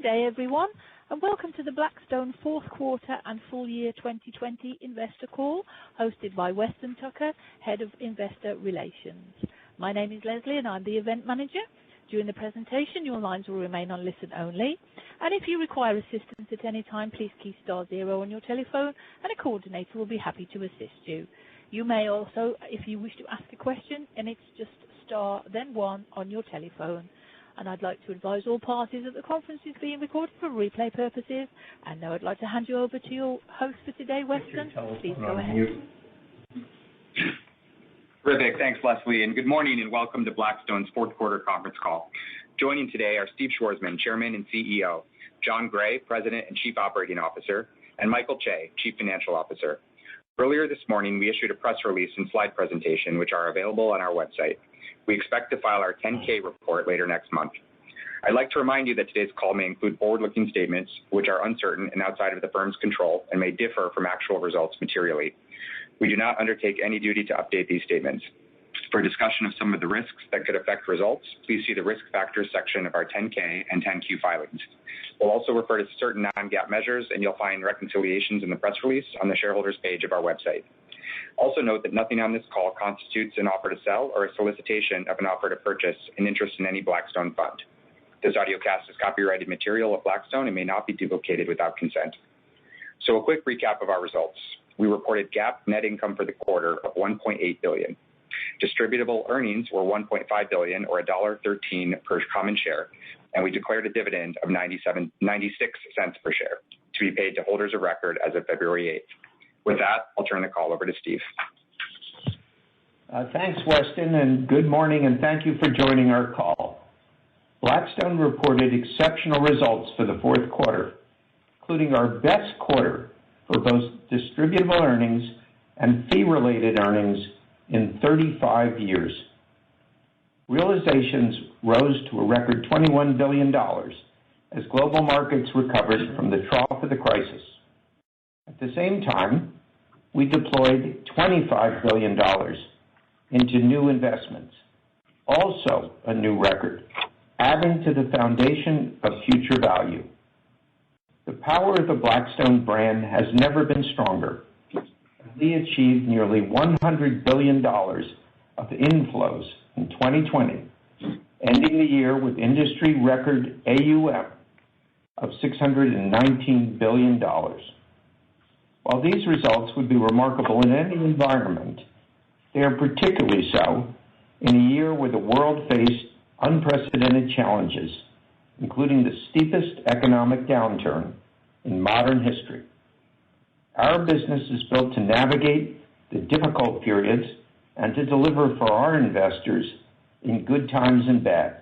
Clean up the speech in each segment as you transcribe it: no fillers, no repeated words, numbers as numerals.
Good day, everyone, and welcome to the BlackStone fourth quarter and full year 2020 investor call, hosted by Weston Tucker, Head of Investor Relations. My name is Leslie, and I'm the event manager. During the presentation, your lines will remain on listen only, and if you require assistance at any time, please key *0 on your telephone, and a coordinator will be happy to assist you. You may also, if you wish to ask a question, and it's just then 1 on your telephone. And I'd like to advise all parties that the conference is being recorded for replay purposes. And now I'd like to hand you over to your host for today, Weston. Please go ahead. Terrific. Thanks, Leslie. And good morning and welcome to BlackStone's fourth quarter conference call. Joining today are Steve Schwarzman, Chairman and CEO, John Gray, President and Chief Operating Officer, and Michael Che, Chief Financial Officer. Earlier this morning, we issued a press release and slide presentation, which are available on our website. We expect to file our 10-K report later next month. I'd like to remind you that today's call may include forward-looking statements which are uncertain and outside of the firm's control and may differ from actual results materially. We do not undertake any duty to update these statements. For a discussion of some of the risks that could affect results, please see the Risk Factors section of our 10-K and 10-Q filings. We'll also refer to certain non-GAAP measures, and you'll find reconciliations in the press release on the shareholders page of our website. Also note that nothing on this call constitutes an offer to sell or a solicitation of an offer to purchase an interest in any BlackStone fund. This audiocast is copyrighted material of BlackStone and may not be duplicated without consent. So a quick recap of our results. We reported GAAP net income for the quarter of $1.8 billion. Distributable earnings were $1.5 billion, or $1.13 per common share, and we declared a dividend of 96 cents per share to be paid to holders of record as of February 8th. With that, I'll turn the call over to Steve. Thanks, Weston, and good morning, and thank you for joining our call. BlackStone reported exceptional results for the fourth quarter, including our best quarter for both distributable earnings and fee-related earnings in 35 years. Realizations rose to a record $21 billion as global markets recovered from the trough of the crisis. At the same time, we deployed $25 billion into new investments, also a new record, adding to the foundation of future value. The power of the BlackStone brand has never been stronger. We achieved nearly $100 billion of inflows in 2020, ending the year with industry record AUM of $619 billion. While these results would be remarkable in any environment, they are particularly so in a year where the world faced unprecedented challenges, including the steepest economic downturn in modern history. Our business is built to navigate the difficult periods and to deliver for our investors in good times and bad.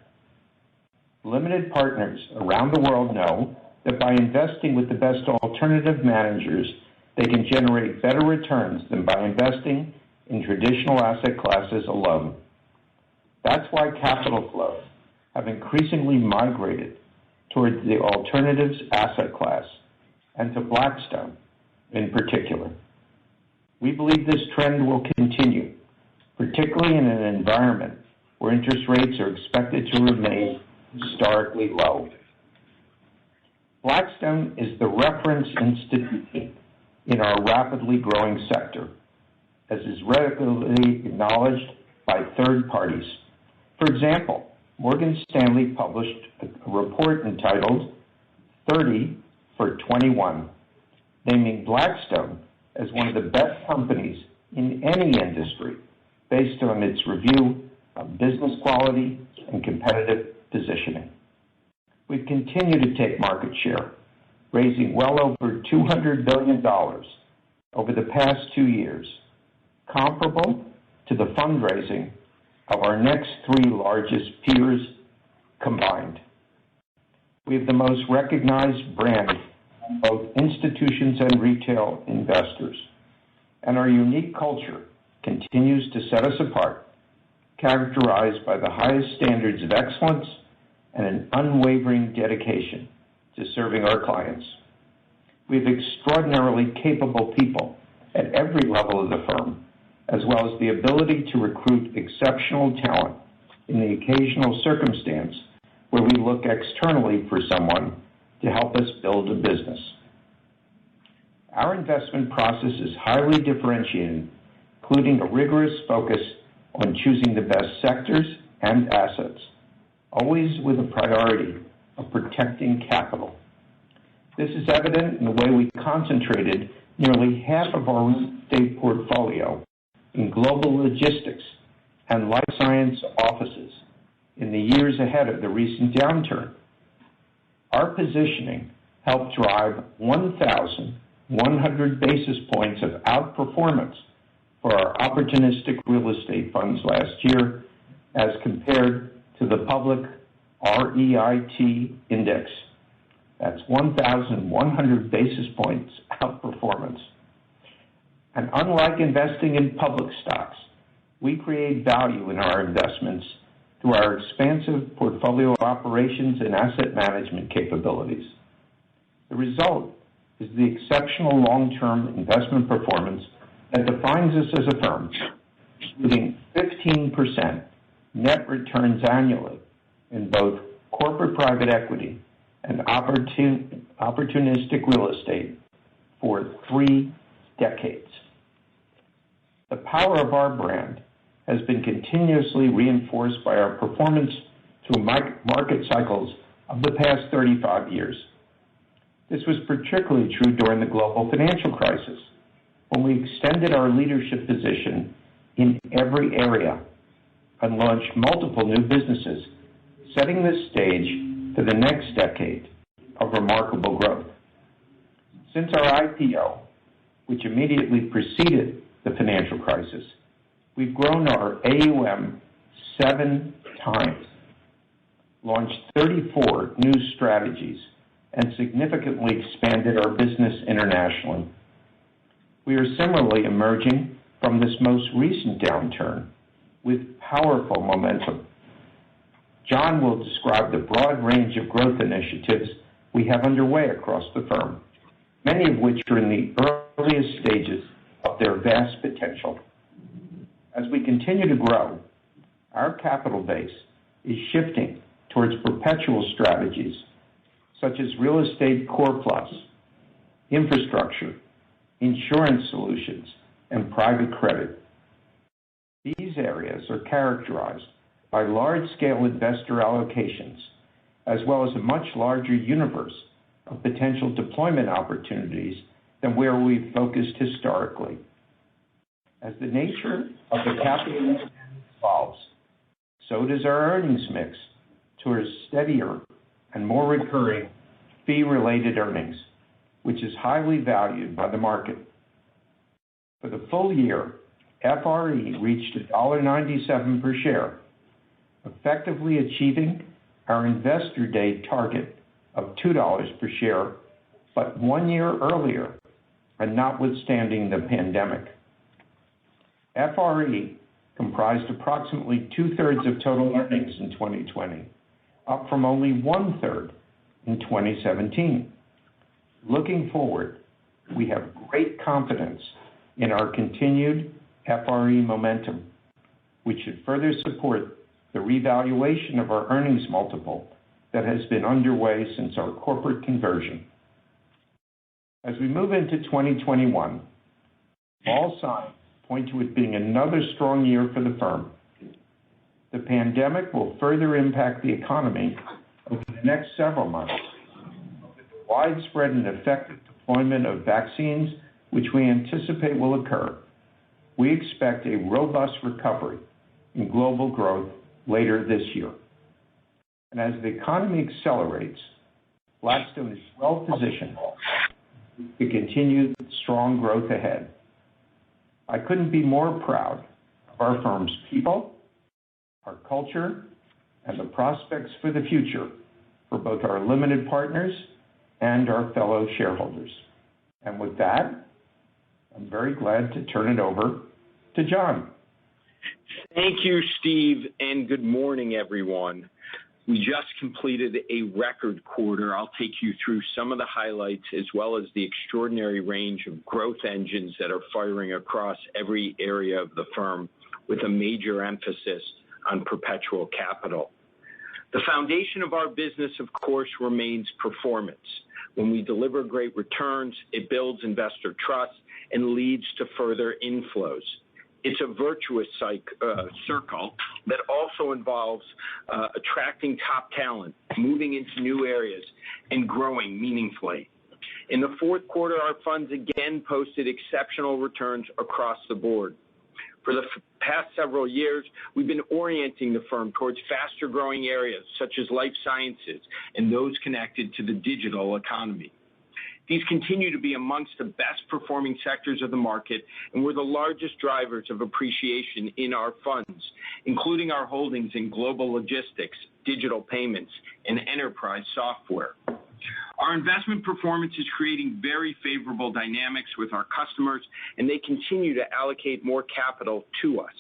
Limited partners around the world know that by investing with the best alternative managers, they can generate better returns than by investing in traditional asset classes alone. That's why capital flows have increasingly migrated towards the alternatives asset class and to BlackStone in particular. We believe this trend will continue, particularly in an environment where interest rates are expected to remain historically low. BlackStone is the reference institution in our rapidly growing sector, as is regularly acknowledged by third parties. For example, Morgan Stanley published a report entitled 30 for 21, naming BlackStone as one of the best companies in any industry based on its review of business quality and competitive positioning. We've continued to take market share, raising well over $200 billion over the past 2 years, comparable to the fundraising of our next 3 largest peers combined. We have the most recognized brand from both institutions and retail investors, and our unique culture continues to set us apart, characterized by the highest standards of excellence and an unwavering dedication to serving our clients. We have extraordinarily capable people at every level of the firm, as well as the ability to recruit exceptional talent in the occasional circumstance where we look externally for someone to help us build a business. Our investment process is highly differentiated, including a rigorous focus on choosing the best sectors and assets, always with a priority of protecting capital. This is evident in the way we concentrated nearly half of our real estate portfolio in global logistics and life science offices in the years ahead of the recent downturn. Our positioning helped drive 1,100 basis points of outperformance for our opportunistic real estate funds last year as compared to the public REIT index. That's 1,100 basis points outperformance. And unlike investing in public stocks, we create value in our investments through our expansive portfolio operations and asset management capabilities. The result is the exceptional long-term investment performance that defines us as a firm, including 15% net returns annually in both corporate private equity and opportunistic real estate for 3 decades. The power of our brand has been continuously reinforced by our performance through market cycles of the past 35 years. This was particularly true during the global financial crisis, when we extended our leadership position in every area and launched multiple new businesses, setting the stage for the next decade of remarkable growth. Since our IPO, which immediately preceded the financial crisis, we've grown our AUM 7 times, launched 34 new strategies, and significantly expanded our business internationally. We are similarly emerging from this most recent downturn with powerful momentum. John will describe the broad range of growth initiatives we have underway across the firm, many of which are in the earliest stages of their vast potential. As we continue to grow, our capital base is shifting towards perpetual strategies such as real estate core plus, infrastructure, insurance solutions, and private credit. These areas are characterized by large-scale investor allocations, as well as a much larger universe of potential deployment opportunities than where we've focused historically. As the nature of the capital evolves, so does our earnings mix towards steadier and more recurring fee-related earnings, which is highly valued by the market. For the full year, FRE reached $1.97 per share, effectively achieving our Investor Day target of $2 per share, but 1 year earlier, and notwithstanding the pandemic. FRE comprised approximately 2/3 of total earnings in 2020, up from only 1/3 in 2017. Looking forward, we have great confidence in our continued FRE momentum, which should further support the revaluation of our earnings multiple that has been underway since our corporate conversion. As we move into 2021, all signs point to it being another strong year for the firm. The pandemic will further impact the economy over the next several months. With the widespread and effective deployment of vaccines, which we anticipate will occur, we expect a robust recovery in global growth later this year. And as the economy accelerates, BlackStone is well positioned to continue strong growth ahead. I couldn't be more proud of our firm's people, our culture, and the prospects for the future for both our limited partners and our fellow shareholders. And with that, I'm very glad to turn it over to John. Thank you, Steve, and good morning, everyone. We just completed a record quarter. I'll take you through some of the highlights as well as the extraordinary range of growth engines that are firing across every area of the firm with a major emphasis on perpetual capital. The foundation of our business, of course, remains performance. When we deliver great returns, it builds investor trust and leads to further inflows. It's a virtuous circle that also involves attracting top talent, moving into new areas, and growing meaningfully. In the fourth quarter, our funds again posted exceptional returns across the board. For the past several years, we've been orienting the firm towards faster-growing areas such as life sciences and those connected to the digital economy. These continue to be amongst the best-performing sectors of the market, and we're the largest drivers of appreciation in our funds, including our holdings in global logistics, digital payments, and enterprise software. Our investment performance is creating very favorable dynamics with our customers, and they continue to allocate more capital to us.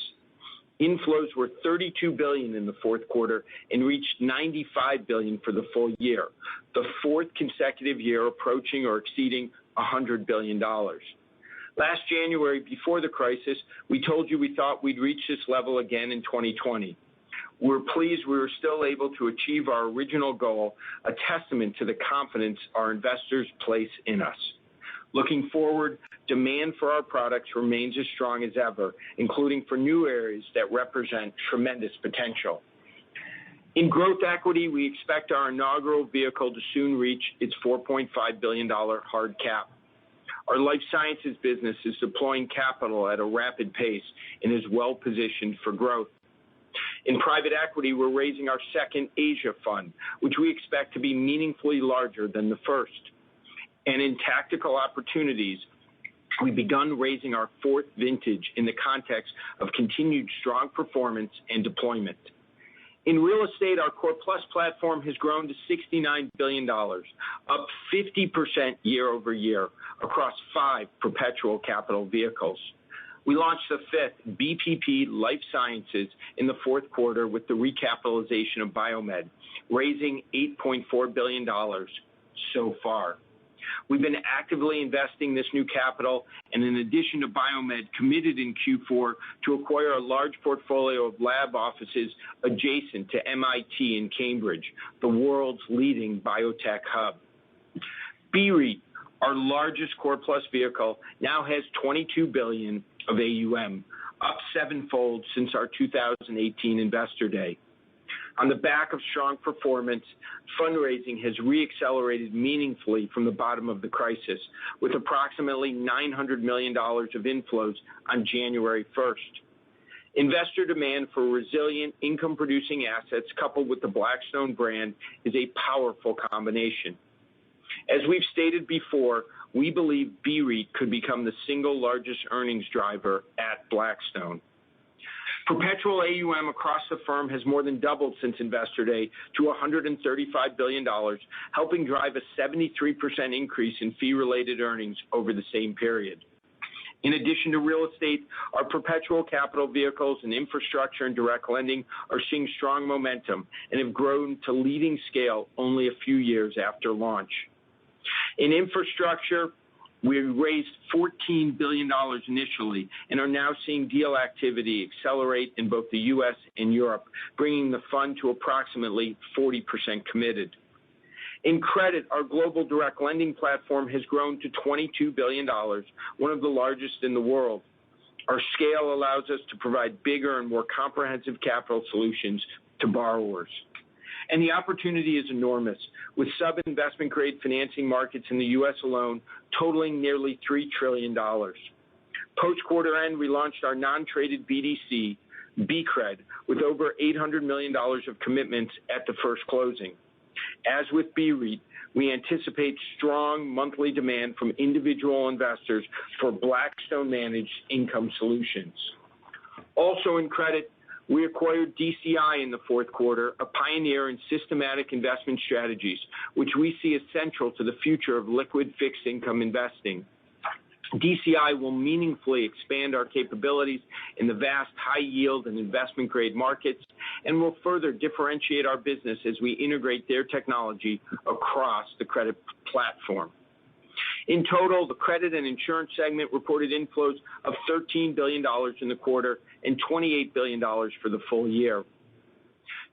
Inflows were $32 billion in the fourth quarter and reached $95 billion for the full year, the fourth consecutive year approaching or exceeding $100 billion. Last January, before the crisis, we told you we thought we'd reach this level again in 2020. We're pleased we were still able to achieve our original goal, a testament to the confidence our investors place in us. Looking forward, demand for our products remains as strong as ever, including for new areas that represent tremendous potential. In growth equity, we expect our inaugural vehicle to soon reach its $4.5 billion hard cap. Our life sciences business is deploying capital at a rapid pace and is well positioned for growth. In private equity, we're raising our second Asia fund, which we expect to be meaningfully larger than the first. And in tactical opportunities, we've begun raising our fourth vintage in the context of continued strong performance and deployment. In real estate, our Core Plus platform has grown to $69 billion, up 50% year over year across 5 perpetual capital vehicles. We launched the 5th BPP Life Sciences in the fourth quarter with the recapitalization of Biomed, raising $8.4 billion so far. We've been actively investing this new capital, and in addition to Biomed, committed in Q4 to acquire a large portfolio of lab offices adjacent to MIT in Cambridge, the world's leading biotech hub. BREIT, our largest Core Plus vehicle, now has $22 billion of AUM, up 7-fold since our 2018 Investor Day. On the back of strong performance, fundraising has reaccelerated meaningfully from the bottom of the crisis, with approximately $900 million of inflows on January 1st. Investor demand for resilient income-producing assets coupled with the BlackStone brand is a powerful combination. As we've stated before, we believe BREIT could become the single largest earnings driver at BlackStone. Perpetual AUM across the firm has more than doubled since Investor Day to $135 billion, helping drive a 73% increase in fee-related earnings over the same period. In addition to real estate, our perpetual capital vehicles and infrastructure and direct lending are seeing strong momentum and have grown to leading scale only a few years after launch. In infrastructure, we raised $14 billion initially and are now seeing deal activity accelerate in both the U.S. and Europe, bringing the fund to approximately 40% committed. In credit, our global direct lending platform has grown to $22 billion, one of the largest in the world. Our scale allows us to provide bigger and more comprehensive capital solutions to borrowers. And the opportunity is enormous, with sub-investment grade financing markets in the U.S. alone totaling nearly $3 trillion. Post-quarter end, we launched our non-traded BDC, BCRED, with over $800 million of commitments at the first closing. As with BREIT, we anticipate strong monthly demand from individual investors for Blackstone-managed income solutions. Also in credit, we acquired DCI in the fourth quarter, a pioneer in systematic investment strategies, which we see as central to the future of liquid fixed income investing. DCI will meaningfully expand our capabilities in the vast high yield and investment grade markets and will further differentiate our business as we integrate their technology across the credit platform. In total, the credit and insurance segment reported inflows of $13 billion in the quarter and $28 billion for the full year.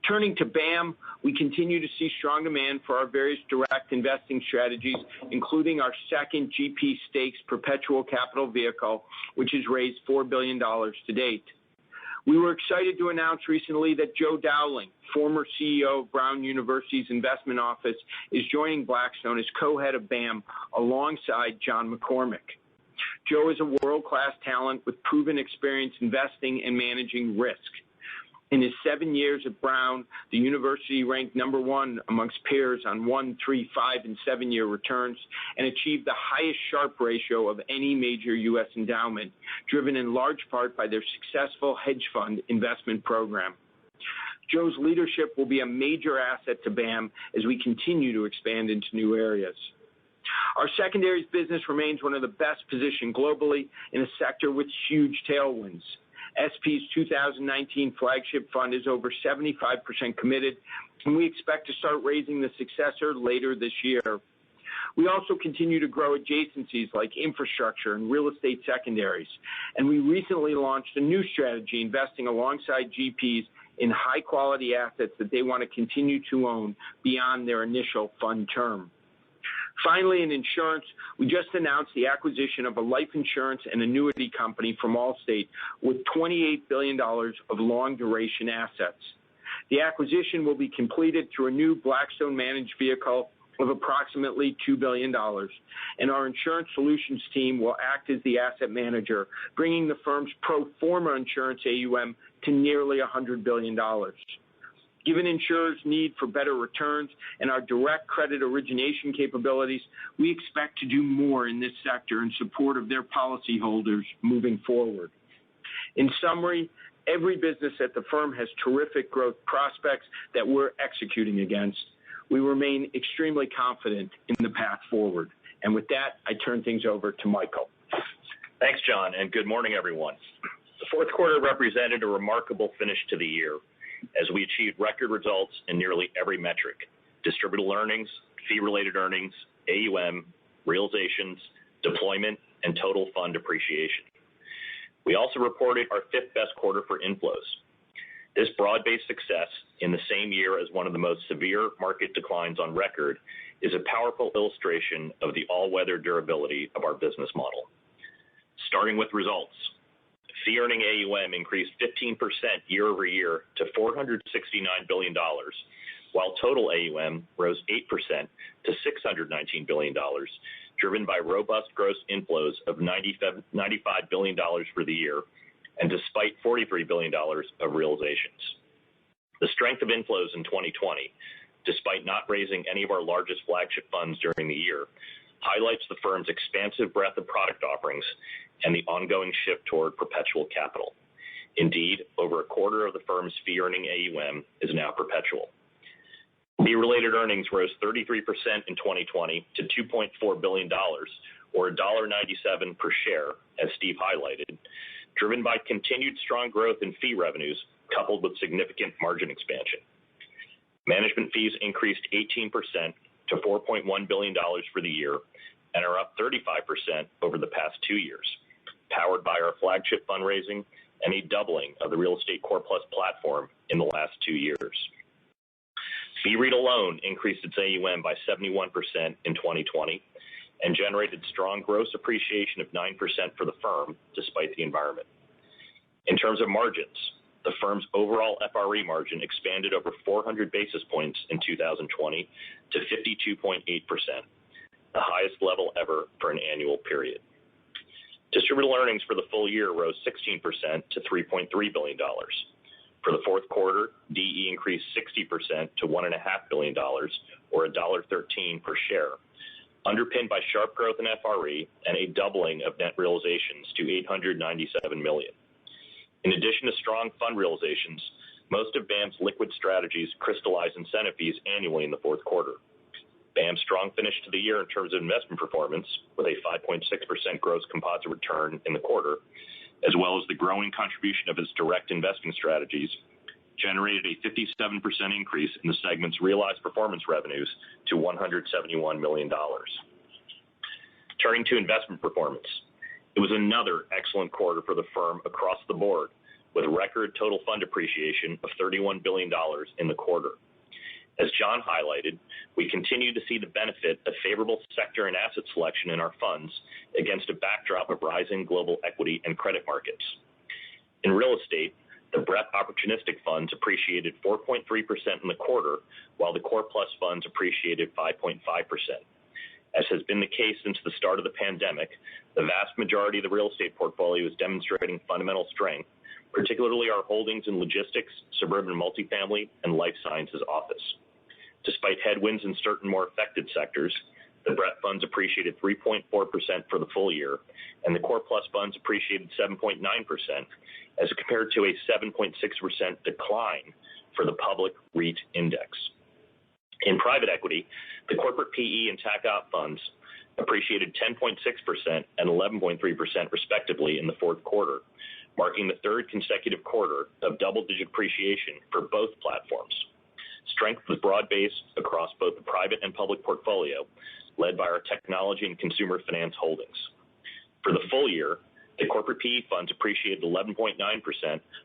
Turning to BAM, we continue to see strong demand for our various direct investing strategies, including our second GP stakes perpetual capital vehicle, which has raised $4 billion to date. We were excited to announce recently that Joe Dowling, former CEO of Brown University's investment office, is joining Blackstone as co-head of BAM alongside John McCormick. Joe is a world-class talent with proven experience investing and managing risk. In his 7 years at Brown, the university ranked number one amongst peers on 1, 3, 5, and 7-year returns and achieved the highest Sharpe ratio of any major U.S. endowment, driven in large part by their successful hedge fund investment program. Joe's leadership will be a major asset to BAM as we continue to expand into new areas. Our secondaries business remains one of the best positioned globally in a sector with huge tailwinds. SP's 2019 flagship fund is over 75% committed, and we expect to start raising the successor later this year. We also continue to grow adjacencies like infrastructure and real estate secondaries, and we recently launched a new strategy investing alongside GPs in high-quality assets that they want to continue to own beyond their initial fund term. Finally, in insurance, we just announced the acquisition of a life insurance and annuity company from Allstate with $28 billion of long-duration assets. The acquisition will be completed through a new Blackstone-managed vehicle of approximately $2 billion, and our insurance solutions team will act as the asset manager, bringing the firm's pro forma insurance AUM to nearly $100 billion. Given insurers' need for better returns and our direct credit origination capabilities, we expect to do more in this sector in support of their policyholders moving forward. In summary, every business at the firm has terrific growth prospects that we're executing against. We remain extremely confident in the path forward. And with that, I turn things over to Michael. Thanks, John, and good morning, everyone. The fourth quarter represented a remarkable finish to the year, as we achieved record results in nearly every metric: distributable earnings, fee-related earnings, AUM, realizations, deployment, and total fund appreciation. We also reported our fifth best quarter for inflows. This broad-based success in the same year as one of the most severe market declines on record is a powerful illustration of the all-weather durability of our business model. Starting with results. Fee-earning AUM increased 15% year over year to $469 billion, while total AUM rose 8% to $619 billion, driven by robust gross inflows of $95 billion for the year, and despite $43 billion of realizations. The strength of inflows in 2020, despite not raising any of our largest flagship funds during the year, highlights the firm's expansive breadth of product offerings and the ongoing shift toward perpetual capital. Indeed, over a quarter of the firm's fee-earning AUM is now perpetual. Fee-related earnings rose 33% in 2020 to $2.4 billion, or $1.97 per share, as Steve highlighted, driven by continued strong growth in fee revenues coupled with significant margin expansion. Management fees increased 18% to $4.1 billion for the year and are up 35% over the past 2 years, powered by our flagship fundraising and a doubling of the Real Estate Core Plus platform in the last 2 years. BREIT alone increased its AUM by 71% in 2020 and generated strong gross appreciation of 9% for the firm despite the environment. In terms of margins, the firm's overall FRE margin expanded over 400 basis points in 2020 to 52.8%, the highest level ever for an annual period. Distributable earnings for the full year rose 16% to $3.3 billion. For the fourth quarter, DE increased 60% to $1.5 billion, or $1.13 per share, underpinned by sharp growth in FRE and a doubling of net realizations to $897 million. In addition to strong fund realizations, most of BAM's liquid strategies crystallize incentive fees annually in the fourth quarter. BAM's strong finish to the year in terms of investment performance, with a 5.6% gross composite return in the quarter, as well as the growing contribution of its direct investing strategies, generated a 57% increase in the segment's realized performance revenues to $171 million. Turning to investment performance, it was another excellent quarter for the firm across the board, with record total fund appreciation of $31 billion in the quarter. As John highlighted, we continue to see the benefit of favorable sector and asset selection in our funds against a backdrop of rising global equity and credit markets. In real estate, the BREP opportunistic funds appreciated 4.3% in the quarter, while the Core Plus funds appreciated 5.5%. As has been the case since the start of the pandemic, the vast majority of the real estate portfolio is demonstrating fundamental strength, particularly our holdings in logistics, suburban multifamily, and life sciences office. Despite headwinds in certain more affected sectors, the BREP funds appreciated 3.4% for the full year, and the Core Plus funds appreciated 7.9%, as compared to a 7.6% decline for the public REIT index. In private equity, the corporate PE and TAC-op funds appreciated 10.6% and 11.3% respectively in the fourth quarter, marking the third consecutive quarter of double-digit appreciation for both platforms. Strength was broad-based across both the private and public portfolio, led by our technology and consumer finance holdings. For the full year, the corporate PE funds appreciated 11.9%,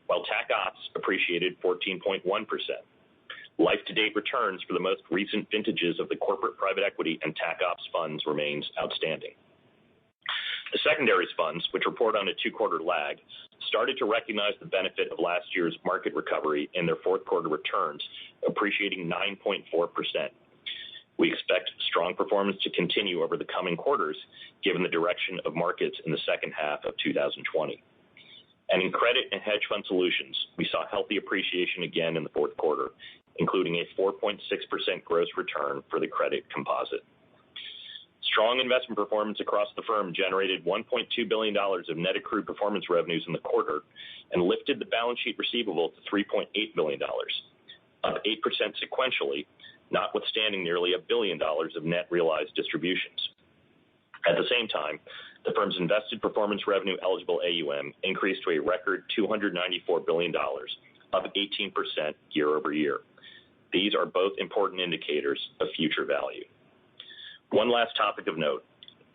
while TAC-ops appreciated 14.1%. Life-to-date returns for the most recent vintages of the corporate private equity and TAC-ops funds remains outstanding. The secondaries funds, which report on a two-quarter lag, started to recognize the benefit of last year's market recovery in their fourth quarter returns, appreciating 9.4%. We expect strong performance to continue over the coming quarters, given the direction of markets in the second half of 2020. And in credit and hedge fund solutions, we saw healthy appreciation again in the fourth quarter, including a 4.6% gross return for the credit composite. Strong investment performance across the firm generated $1.2 billion of net accrued performance revenues in the quarter and lifted the balance sheet receivable to $3.8 billion, up 8% sequentially, notwithstanding nearly $1 billion of net realized distributions. At the same time, the firm's invested performance revenue eligible AUM increased to a record $294 billion, up 18% year over year. These are both important indicators of future value. One last topic of note.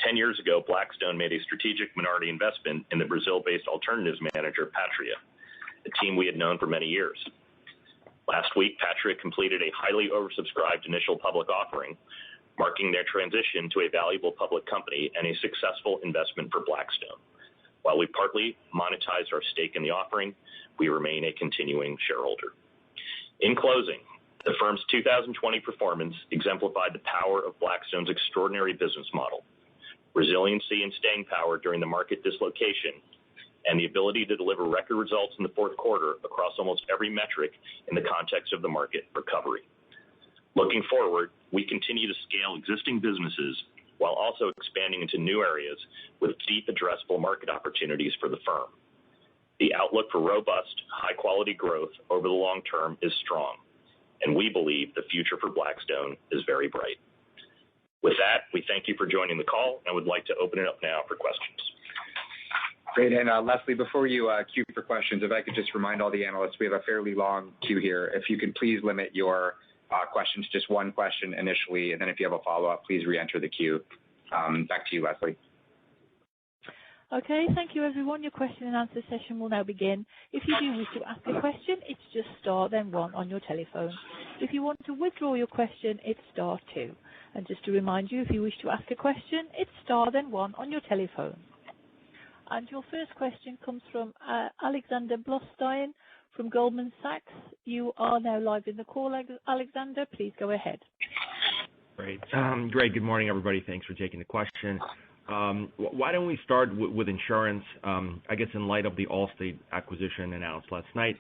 10 years ago, BlackStone made a strategic minority investment in the Brazil-based alternatives manager, Patria, a team we had known for many years. Last week, Patria completed a highly oversubscribed initial public offering, marking their transition to a valuable public company and a successful investment for BlackStone. While we partly monetized our stake in the offering, we remain a continuing shareholder. In closing, the firm's 2020 performance exemplified the power of Blackstone's extraordinary business model, resiliency and staying power during the market dislocation, and the ability to deliver record results in the fourth quarter across almost every metric in the context of the market recovery. Looking forward, we continue to scale existing businesses while also expanding into new areas with deep addressable market opportunities for the firm. The outlook for robust, high-quality growth over the long term is strong, and we believe the future for Blackstone is very bright. With that, we thank you for joining the call and would like to open it up now for questions. Great. And Leslie, before you queue for questions, if I could just remind all the analysts, we have a fairly long queue here. If you can please limit your questions, just one question initially, and then if you have a follow-up, please re-enter the queue. Back to you, Leslie. Okay, thank you everyone. Your question and answer session will now begin. If you do wish to ask a question, it's just star then one on your telephone. If you want to withdraw your question, it's star two. And just to remind you, if you wish to ask a question, it's star then one on your telephone. And your first question comes from Alexander Blostein from Goldman Sachs. You are now live in the call, Alexander. Please go ahead. Great. Good morning, everybody. Thanks for taking the question. Why don't we start with insurance? I guess in light of the Allstate acquisition announced last night,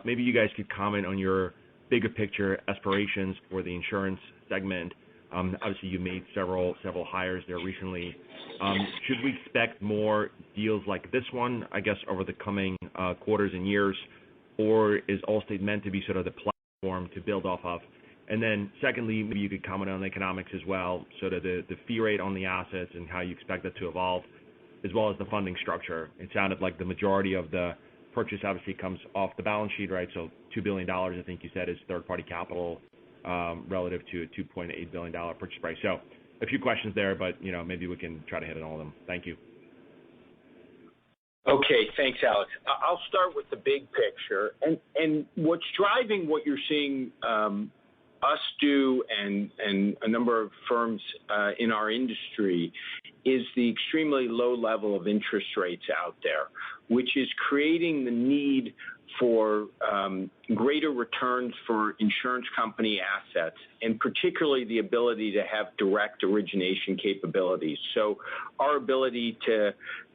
maybe you guys could comment on your bigger picture aspirations for the insurance segment. Obviously, you made several hires there recently. Should we expect more deals like this one, I guess, over the coming quarters and years, or is Allstate meant to be sort of the platform to build off of? And then secondly, maybe you could comment on the economics as well, sort of the fee rate on the assets and how you expect that to evolve, as well as the funding structure. It sounded like the majority of the purchase obviously comes off the balance sheet, right? So $2 billion, I think you said, is third-party capital relative to a $2.8 billion purchase price. So a few questions there, but maybe we can try to hit on all of them. Thank you. Okay, thanks, Alex. I'll start with the big picture. And what's driving what you're seeing us do and a number of firms in our industry is the extremely low level of interest rates out there, which is creating the need for greater returns for insurance company assets, and particularly the ability to have direct origination capabilities. So our ability to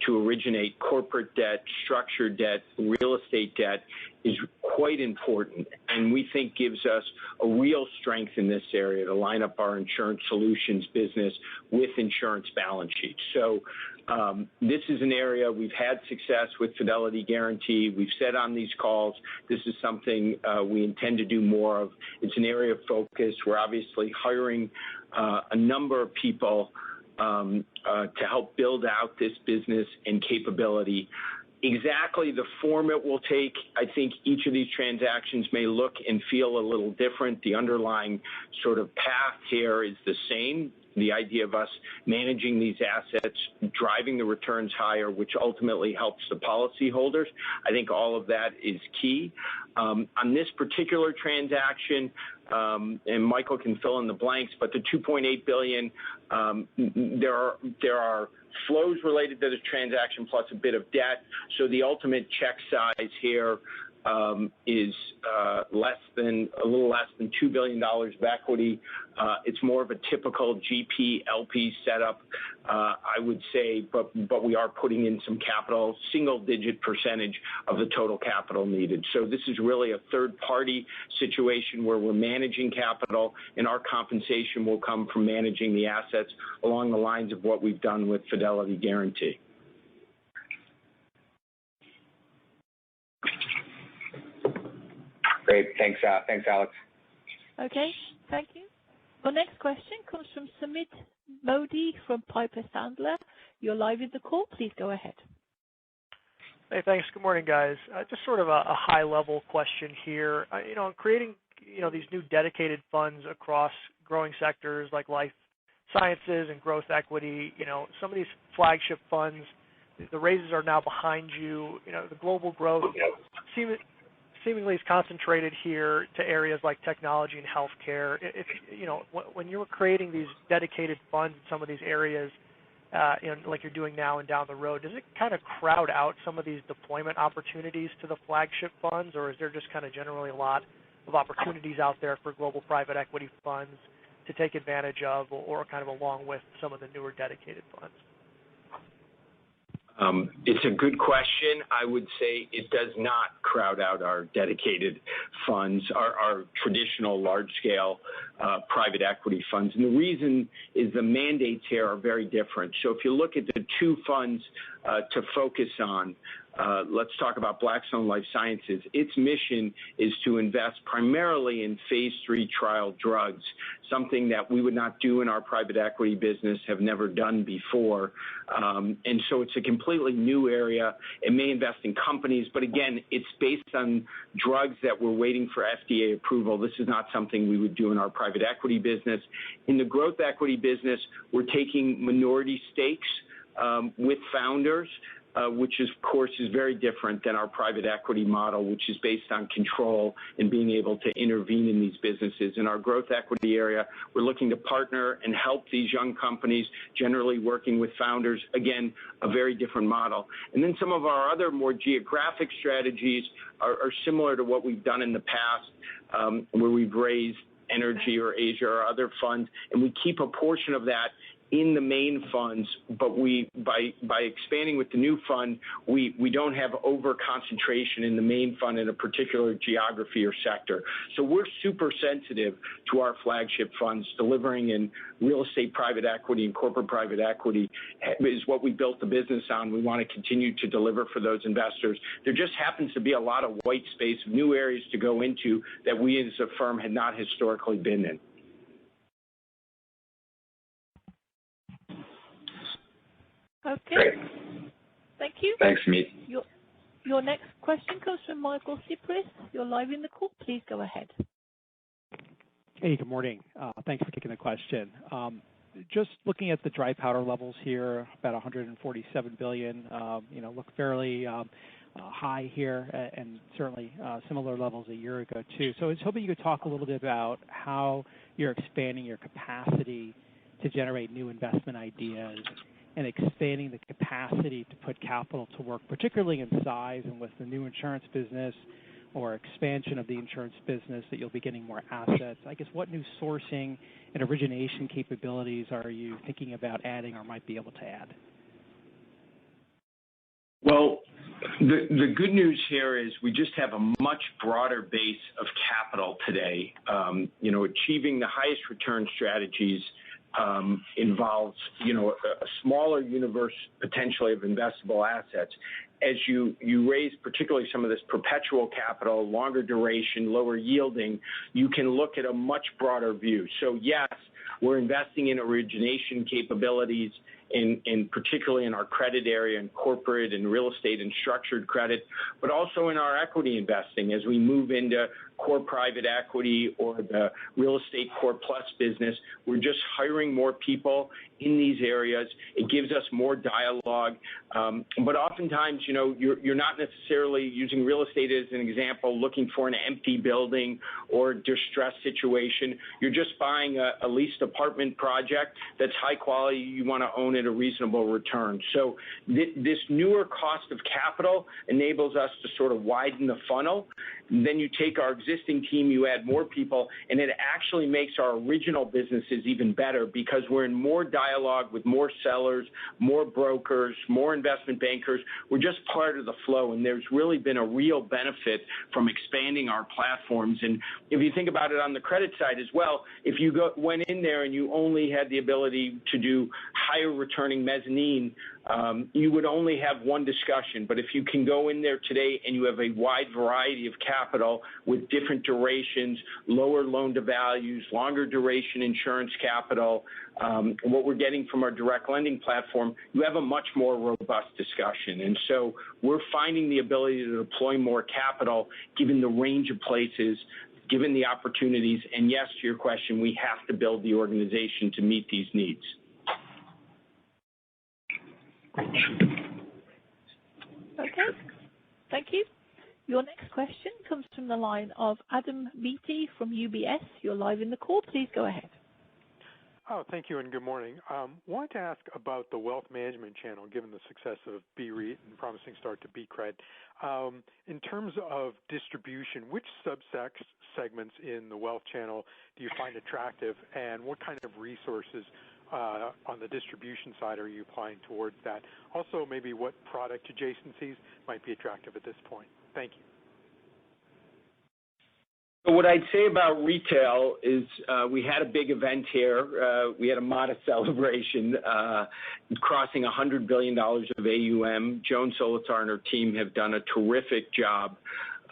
originate corporate debt, structured debt, real estate debt is quite important, and we think gives us a real strength in this area to line up our insurance solutions business with insurance balance sheets. So this is an area we've had success with Fidelity Guarantee. We've said on these calls, this is something we intend to do more of. It's an area of focus. We're obviously hiring a number of people to help build out this business and capability. Exactly the form it will take, I think each of these transactions may look and feel a little different. The underlying sort of path here is the same. The idea of us managing these assets, driving the returns higher, which ultimately helps the policyholders. I think all of that is key. On this particular transaction, and Michael can fill in the blanks, but the $2.8 billion, there are flows related to this transaction plus a bit of debt. So the ultimate check size here is a little less than $2 billion of equity. It's more of a typical GP LP setup, I would say, but we are putting in some capital, single-digit percentage of the total capital needed. So this is really a third-party situation where we're managing capital, and our compensation will come from managing the assets along the lines of what we've done with Fidelity Guarantee. Great. Thanks, Alex. Okay, thank you. Our next question comes from Sumit Modi from Piper Sandler. You're live in the call. Please go ahead. Hey, thanks. Good morning, guys. Just sort of a high-level question here. Creating these new dedicated funds across growing sectors like life sciences and growth equity. Some of these flagship funds, the raises are now behind you. The global growth seemingly is concentrated here to areas like technology and healthcare. When you were creating these dedicated funds in some of these areas, like you're doing now and down the road, does it kind of crowd out some of these deployment opportunities to the flagship funds, or is there just kind of generally a lot of opportunities out there for global private equity funds to take advantage of, or kind of along with some of the newer dedicated funds? It's a good question. I would say it does not crowd out our dedicated funds, our traditional large-scale private equity funds. And the reason is the mandates here are very different. So if you look at the two funds to focus on, let's talk about BlackStone Life Sciences. Its mission is to invest primarily in phase 3 trial drugs, something that we would not do in our private equity business, have never done before. And so it's a completely new area. It may invest in companies, but again, it's based on drugs that we're waiting for FDA approval. This is not something we would do in our private equity business. In the growth equity business, we're taking minority stakes with founders, which of course is very different than our private equity model, which is based on control and being able to intervene in these businesses. In our growth equity area, we're looking to partner and help these young companies, generally working with founders, again, a very different model. And then some of our other more geographic strategies are similar to what we've done in the past, where we've raised energy or Asia or other funds, and we keep a portion of that in the main funds, but we, by expanding with the new fund, we don't have over concentration in the main fund in a particular geography or sector. So we're super sensitive to our flagship funds. Delivering in real estate private equity and corporate private equity is what we built the business on. We want to continue to deliver for those investors. There just happens to be a lot of white space, new areas to go into that we as a firm had not historically been in. Okay. Great. Thank you. Thanks, Meet. Your next question comes from Michael Cyprys. You're live in the call. Please go ahead. Hey, good morning. Thanks for taking the question. just looking at the dry powder levels here, about 147 billion, look fairly high here, and certainly similar levels a year ago too. So I was hoping you could talk a little bit about how you're expanding your capacity to generate new investment ideas and expanding the capacity to put capital to work, particularly in size and with the new insurance business or expansion of the insurance business that you'll be getting more assets. I guess what new sourcing and origination capabilities are you thinking about adding or might be able to add? Well, the good news here is we just have a much broader base of capital today. Achieving the highest return strategies involves, a smaller universe potentially of investable assets. As you raise particularly some of this perpetual capital, longer duration, lower yielding, you can look at a much broader view. So yes, we're investing in origination capabilities, in particularly in our credit area and corporate and real estate and structured credit, but also in our equity investing as we move into core private equity or the real estate core plus business. We're just hiring more people in these areas. It gives us more dialogue. But oftentimes, you're not necessarily using real estate as an example, looking for an empty building or distressed situation. You're just buying a leased apartment project that's high quality. You want to own at a reasonable return. So this newer cost of capital enables us to sort of widen the funnel. And then you take our existing team, you add more people, and it actually makes our original businesses even better because we're in more dialogue with more sellers, more brokers, more investment bankers. We're just part of the flow, and there's really been a real benefit from expanding our platforms. And if you think about it on the credit side as well, if you went in there and you only had the ability to do higher returning mezzanine, you would only have one discussion. But if you can go in there today and you have a wide variety of capital with different durations, lower loan to values, longer duration insurance capital, what we're getting from our direct lending platform, you have a much more robust discussion. And so we're finding the ability to deploy more capital given the range of places, given the opportunities. And yes, to your question, we have to build the organization to meet these needs. Okay, thank you. Your next question comes from the line of Adam Beatty from UBS. You're live in the call. Please go ahead. Oh, thank you and good morning. Wanted to ask about the wealth management channel, given the success of BREIT and promising start to BCRED. In terms of distribution, which segments in the wealth channel do you find attractive, and what kind of resources on the distribution side are you applying towards that? Also, maybe what product adjacencies might be attractive at this point? Thank you. So what I'd say about retail is we had a big event here. We had a modest celebration crossing $100 billion of AUM. Joan Solitar and her team have done a terrific job.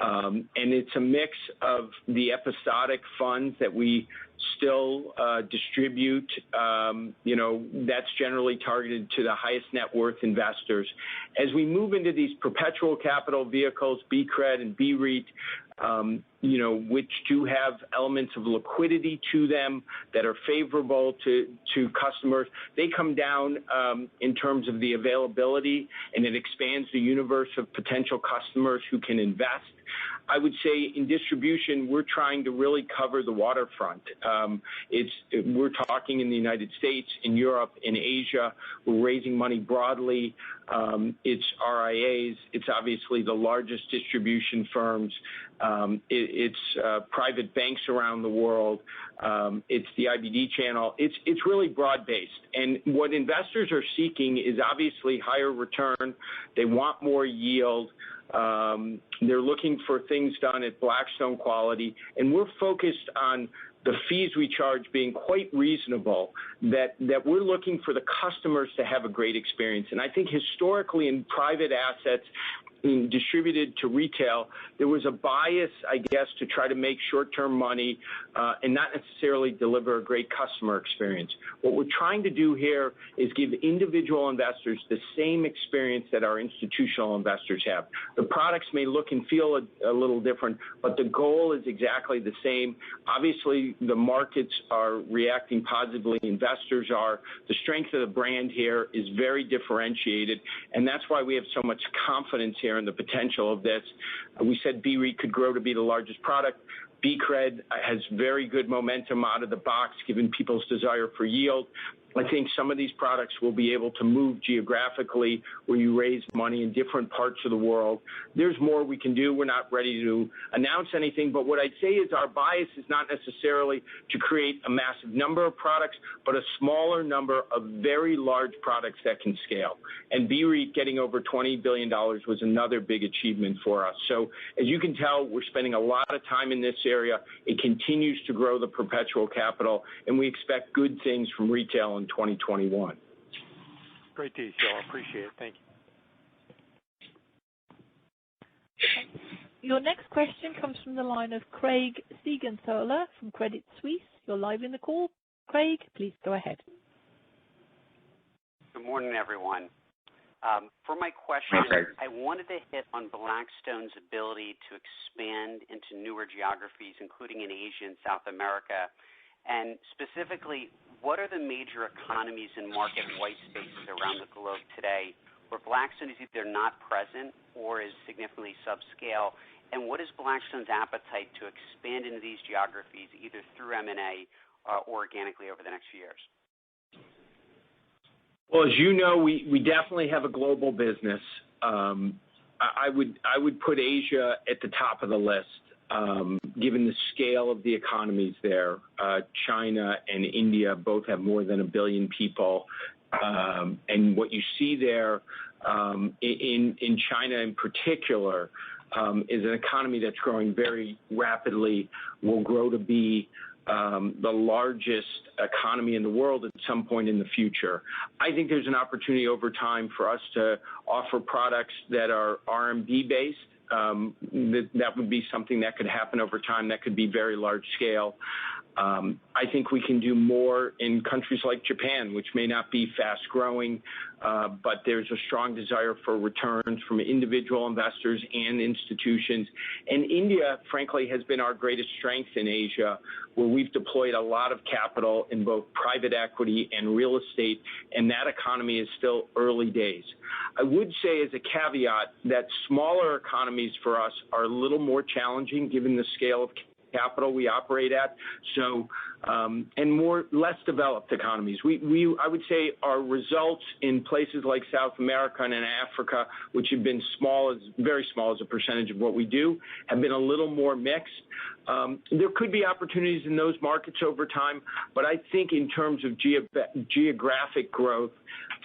And it's a mix of the episodic funds that we still distribute. That's generally targeted to the highest net worth investors. As we move into these perpetual capital vehicles, BCRED and BREIT, which do have elements of liquidity to them that are favorable to customers, they come down in terms of the availability, and it expands the universe of potential customers who can invest. I would say in distribution, we're trying to really cover the waterfront. We're talking in the United States, in Europe, in Asia. We're raising money broadly. It's RIAs. It's obviously the largest distribution firms. It's private banks around the world. It's the IBD channel. It's really broad-based. And what investors are seeking is obviously higher return. They want more yield. They're looking for things done at BlackStone quality, and we're focused on the fees we charge being quite reasonable, that we're looking for the customers to have a great experience. And I think historically in private assets, distributed to retail, there was a bias, I guess, to try to make short-term money and not necessarily deliver a great customer experience. What we're trying to do here is give individual investors the same experience that our institutional investors have. The products may look and feel a little different, but the goal is exactly the same. Obviously, The markets are reacting positively. Investors are. The strength of the brand here is very differentiated, and that's why we have so much confidence here in the potential of this. We said BREIT could grow to be the largest product. BCRED has very good momentum out of the box, given people's desire for yield. I think some of these products will be able to move geographically where you raise money in different parts of the world. There's more we can do. We're not ready to announce anything, but what I'd say is our bias is not necessarily to create a massive number of products, but a smaller number of very large products that can scale. And BREIT getting over $20 billion was another big achievement for us. So as you can tell, we're spending a lot of time in this area. It continues to grow the perpetual capital, and we expect good things from retail in 2021. Great detail. I appreciate it. Thank you. Your next question comes from the line of Craig Siegenthaler from Credit Suisse. You're live in the call. Craig, please go ahead. Good morning, everyone. For my question, I wanted to hit on Blackstone's ability to expand into newer geographies, including in Asia and South America. And specifically, what are the major economies and market white spaces around the globe today where Blackstone is either not present or is significantly subscale? And what is Blackstone's appetite to expand into these geographies, either through M&A or organically over the next few years? Well, as you know, we definitely have a global business. I would put Asia at the top of the list. Given the scale of the economies there. China and India both have more than 1 billion people. And what you see there in China in particular is an economy that's growing very rapidly, will grow to be the largest economy in the world at some point in the future. I think there's an opportunity over time for us to offer products that are RMB based. That would be something that could happen over time. That could be very large scale. I think we can do more in countries like Japan, which may not be fast growing, but there's a strong desire for returns from individual investors and institutions. And India, frankly, has been our greatest strength in Asia, where we've deployed a lot of capital in both private equity and real estate, and that economy is still early days. I would say as a caveat that smaller economies for us are a little more challenging given the scale of capital we operate at, so and less developed economies. I would say our results in places like South America and in Africa, which have been very small as a percentage of what we do, have been a little more mixed. There could be opportunities in those markets over time, but I think in terms of geographic growth,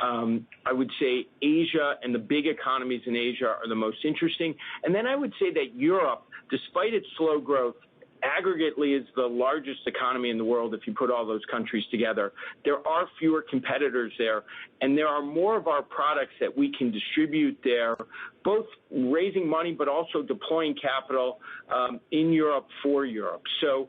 I would say Asia and the big economies in Asia are the most interesting. And then I would say that Europe, despite its slow growth, aggregately is the largest economy in the world if you put all those countries together. There are fewer competitors there, and there are more of our products that we can distribute there, both raising money but also deploying capital in Europe for Europe. So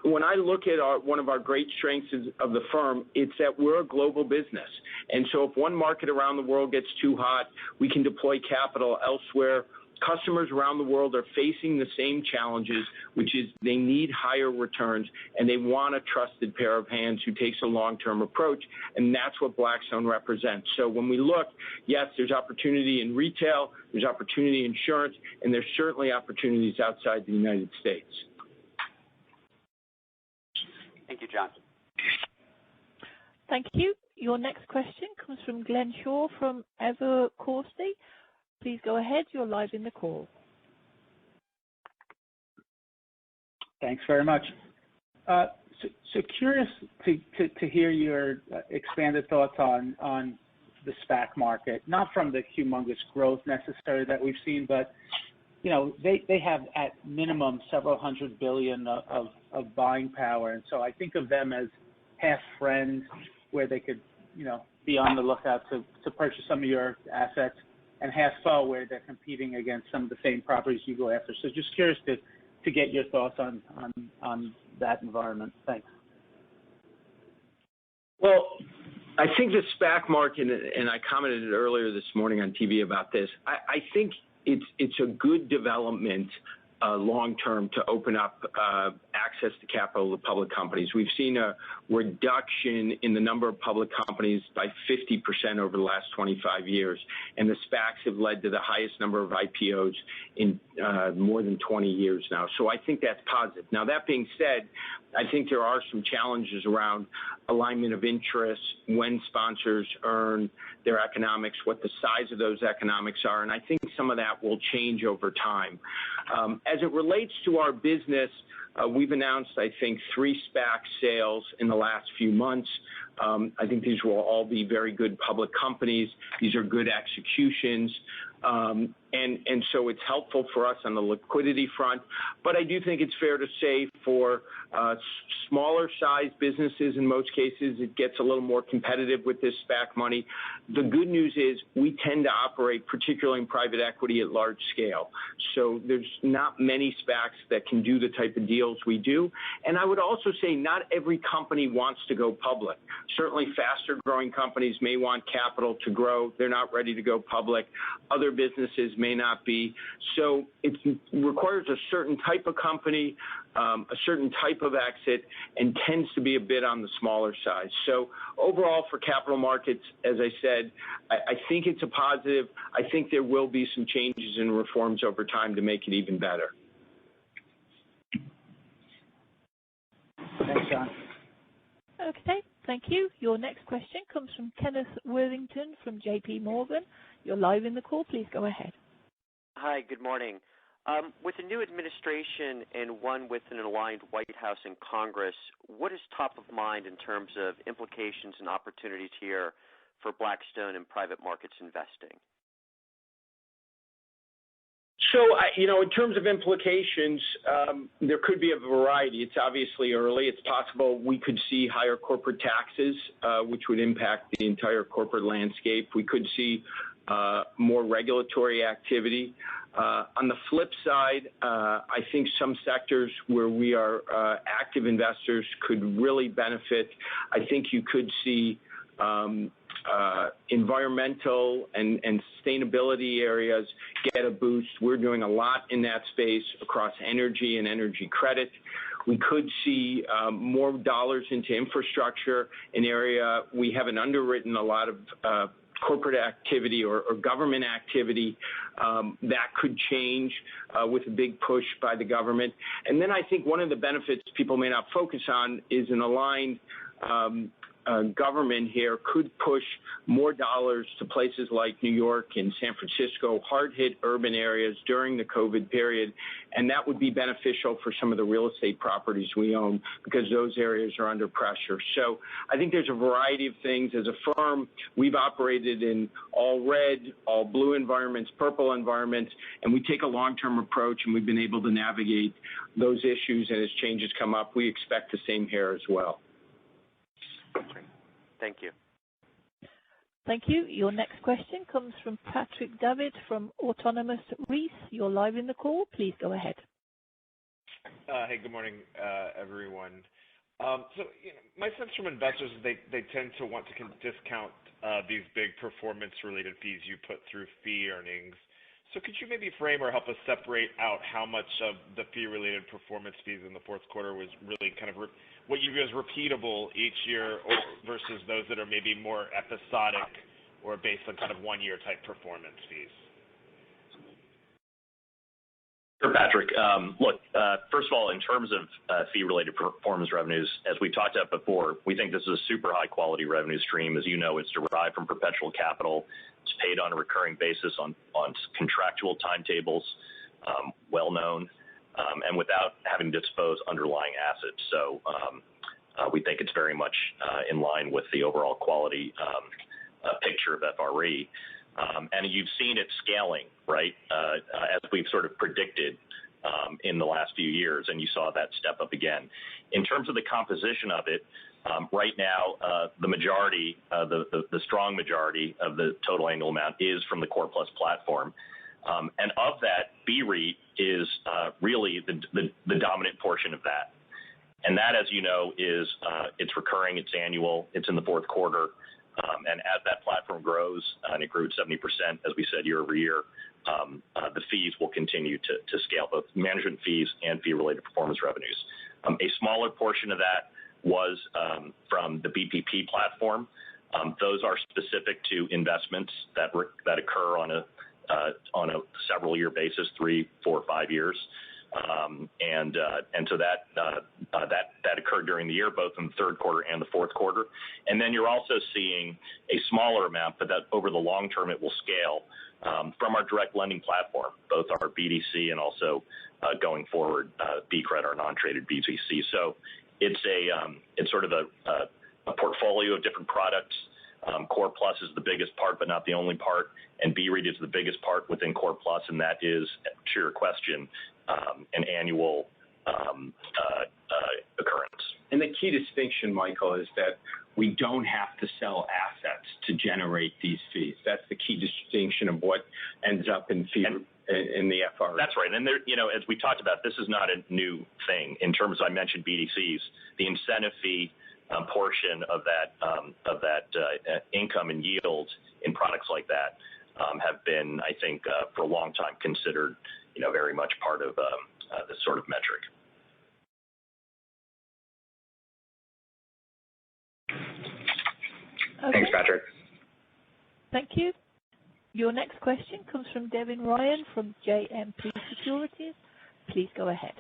when I look at one of our great strengths of the firm, it's that we're a global business. And so if one market around the world gets too hot, we can deploy capital elsewhere. Customers around the world are facing the same challenges, which is they need higher returns, and they want a trusted pair of hands who takes a long-term approach, and that's what Blackstone represents. So when we look, yes, there's opportunity in retail, there's opportunity in insurance, and there's certainly opportunities outside the United States. Thank you, John. Thank you. Your next question comes from Glenn Schorr from Evercore. Please go ahead. You're live in the call. Thanks very much. So curious to hear your expanded thoughts on the SPAC market, not from the humongous growth necessary that we've seen, but they have at minimum several $100 billion of buying power, and so I think of them as half friends, where they could be on the lookout to purchase some of your assets, and half foe, where they're competing against some of the same properties you go after. So just curious to get your thoughts on that environment. Thanks. Well, I think the SPAC market, and I commented earlier this morning on TV about this, I think it's a good development long term to open up access to capital to public companies. We've seen a reduction in the number of public companies by 50% over the last 25 years, and the SPACs have led to the highest number of IPOs in more than 20 years now. So I think that's positive. Now, that being said, I think there are some challenges around alignment of interests, when sponsors earn their economics, what the size of those economics are, and I think some of that will change over time. As it relates to our business, we've announced, I think, 3 SPAC sales in the last few months. I think these will all be very good public companies. These are good executions. And so it's helpful for us on the liquidity front. But I do think it's fair to say for smaller size businesses, in most cases, it gets a little more competitive with this SPAC money. The good news is we tend to operate, particularly in private equity, at large scale. So there's not many SPACs that can do the type of deals we do. And I would also say not every company wants to go public. Certainly faster growing companies may want capital to grow. They're not ready to go public. Other businesses may not be. So it requires a certain type of company, a certain type of exit, and tends to be a bit on the smaller side. So overall for capital markets, as I said, I think it's a positive. I think there will be some changes and reforms over time to make it even better. Thanks, John. Okay, thank you. Your next question comes from Kenneth Worthington from JP Morgan. You're live in the call. Please go ahead. Hi, good morning. With a new administration and one with an aligned White House and Congress, what is top of mind in terms of implications and opportunities here for Blackstone and private markets investing? So, in terms of implications, there could be a variety. It's obviously early. It's possible we could see higher corporate taxes, which would impact the entire corporate landscape. We could see more regulatory activity. On the flip side, I think some sectors where we are active investors could really benefit. I think you could see environmental and sustainability areas get a boost. We're doing a lot in that space across energy and energy credit. We could see more dollars into infrastructure, an area we haven't underwritten a lot of corporate activity or government activity. That could change with a big push by the government. And then I think one of the benefits people may not focus on is an aligned government here could push more dollars to places like New York and San Francisco, hard-hit urban areas during the COVID period, and that would be beneficial for some of the real estate properties we own because those areas are under pressure. So I think there's a variety of things. As a firm, we've operated in all red, all blue environments, purple environments, and we take a long-term approach, and we've been able to navigate those issues, and as changes come up, we expect the same here as well. Thank you. Thank you. Your next question comes from Patrick Davitt from Autonomous Research. You're live in the call. Please go ahead. Hey, good morning, everyone. My sense from investors is they tend to want to discount these big performance-related fees you put through fee earnings. So could you maybe frame or help us separate out how much of the fee-related performance fees in the fourth quarter was really kind of what you view as repeatable each year versus those that are maybe more episodic or based on kind of one-year type performance fees? Sure, Patrick. First of all, in terms of fee-related performance revenues, as we talked about before, we think this is a super high-quality revenue stream. As you know, it's derived from perpetual capital. It's paid on a recurring basis on contractual timetables, well-known, and without having to dispose underlying assets. So we think it's very much in line with the overall quality picture of FRE. And you've seen it scaling, right, as we've sort of predicted in the last few years, and you saw that step up again. In terms of the composition of it, right now, the majority, the strong majority of the total annual amount is from the Core Plus platform. And of that, BREIT is really the dominant portion of that. And that, as you know, is it's recurring, it's annual, it's in the fourth quarter. And as that platform grows, and it grew at 70%, as we said, year over year, the fees will continue to scale, both management fees and fee-related performance revenues. A smaller portion of that was from the BPP platform. Those are specific to investments that occur on a several-year basis, 3, 4, 5 years. And so that occurred during the year, both in the third quarter and the fourth quarter. And then you're also seeing a smaller amount, but that over the long term it will scale from our direct lending platform, both our BDC and also going forward BCRED, our non-traded BDC. So it's sort of a portfolio of different products. Core Plus is the biggest part, but not the only part, and BREIT is the biggest part within Core Plus, and that is, to your question, an annual occurrence. And the key distinction, Michael, is that we don't have to sell assets to generate these fees. That's the key distinction of what ends up in fee in the FRE. That's right. And there, as we talked about, this is not a new thing. In terms, I mentioned BDCs, the incentive fee portion of that income and yield in products like that have been, I think, for a long time considered, very much part of this sort of metric. Okay. Thanks, Patrick. Thank you. Your next question comes from Devin Ryan from JMP Securities. Please go ahead.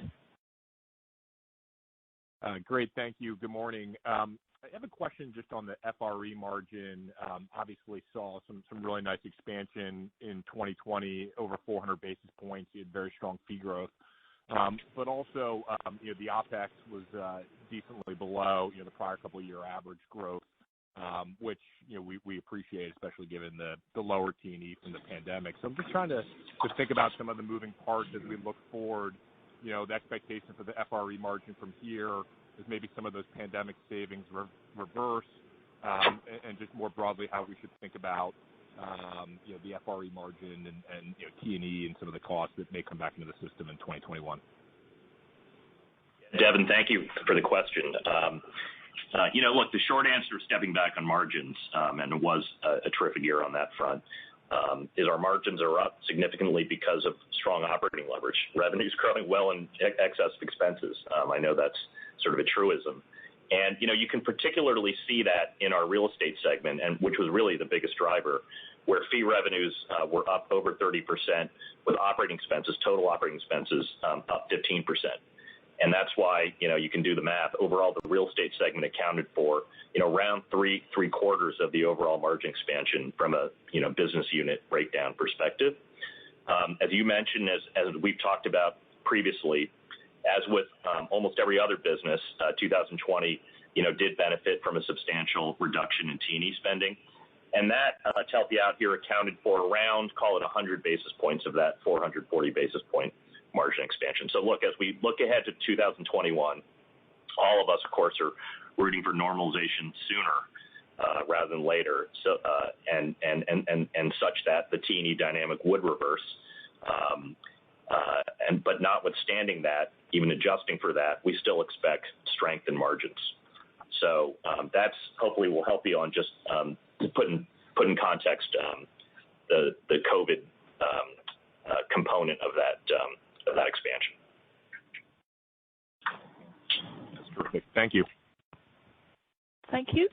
Great, thank you. Good morning. I have a question just on the FRE margin. Obviously saw some really nice expansion in 2020, over 400 basis points. You had very strong fee growth. But also, the OPEX was decently below, the prior couple of year average growth, which, we appreciate, especially given the lower T&E from the pandemic. So I'm just trying to think about some of the moving parts as we look forward. The expectation for the FRE margin from here is maybe some of those pandemic savings reverse, and just more broadly how we should think about the FRE margin and T&E and some of the costs that may come back into the system in 2021. Devin, thank you for the question. Look, the short answer, stepping back on margins, and it was a terrific year on that front, is our margins are up significantly because of strong operating leverage. Revenue's growing well in excess of expenses. I know that's sort of a truism. And, you can particularly see that in our real estate segment, and which was really the biggest driver, where fee revenues were up over 30%, with operating expenses, total operating expenses, up 15%. And that's why, you can do the math. Overall, the real estate segment accounted for, around three quarters of the overall margin expansion from a, business unit breakdown perspective. As you mentioned, as we've talked about previously, as with almost every other business, 2020, did benefit from a substantial reduction in T&E spending. And that, to help you out here, accounted for around, call it 100 basis points of that 440 basis point margin expansion. So look, as we look ahead to 2021, all of us, of course, are rooting for normalization sooner rather than later. So and such that the T&E dynamic would reverse. But notwithstanding that, even adjusting for that, we still expect strength in margins. So that's hopefully will help you on just put in context the COVID component of that expansion. That's terrific. Thank you. Thank you.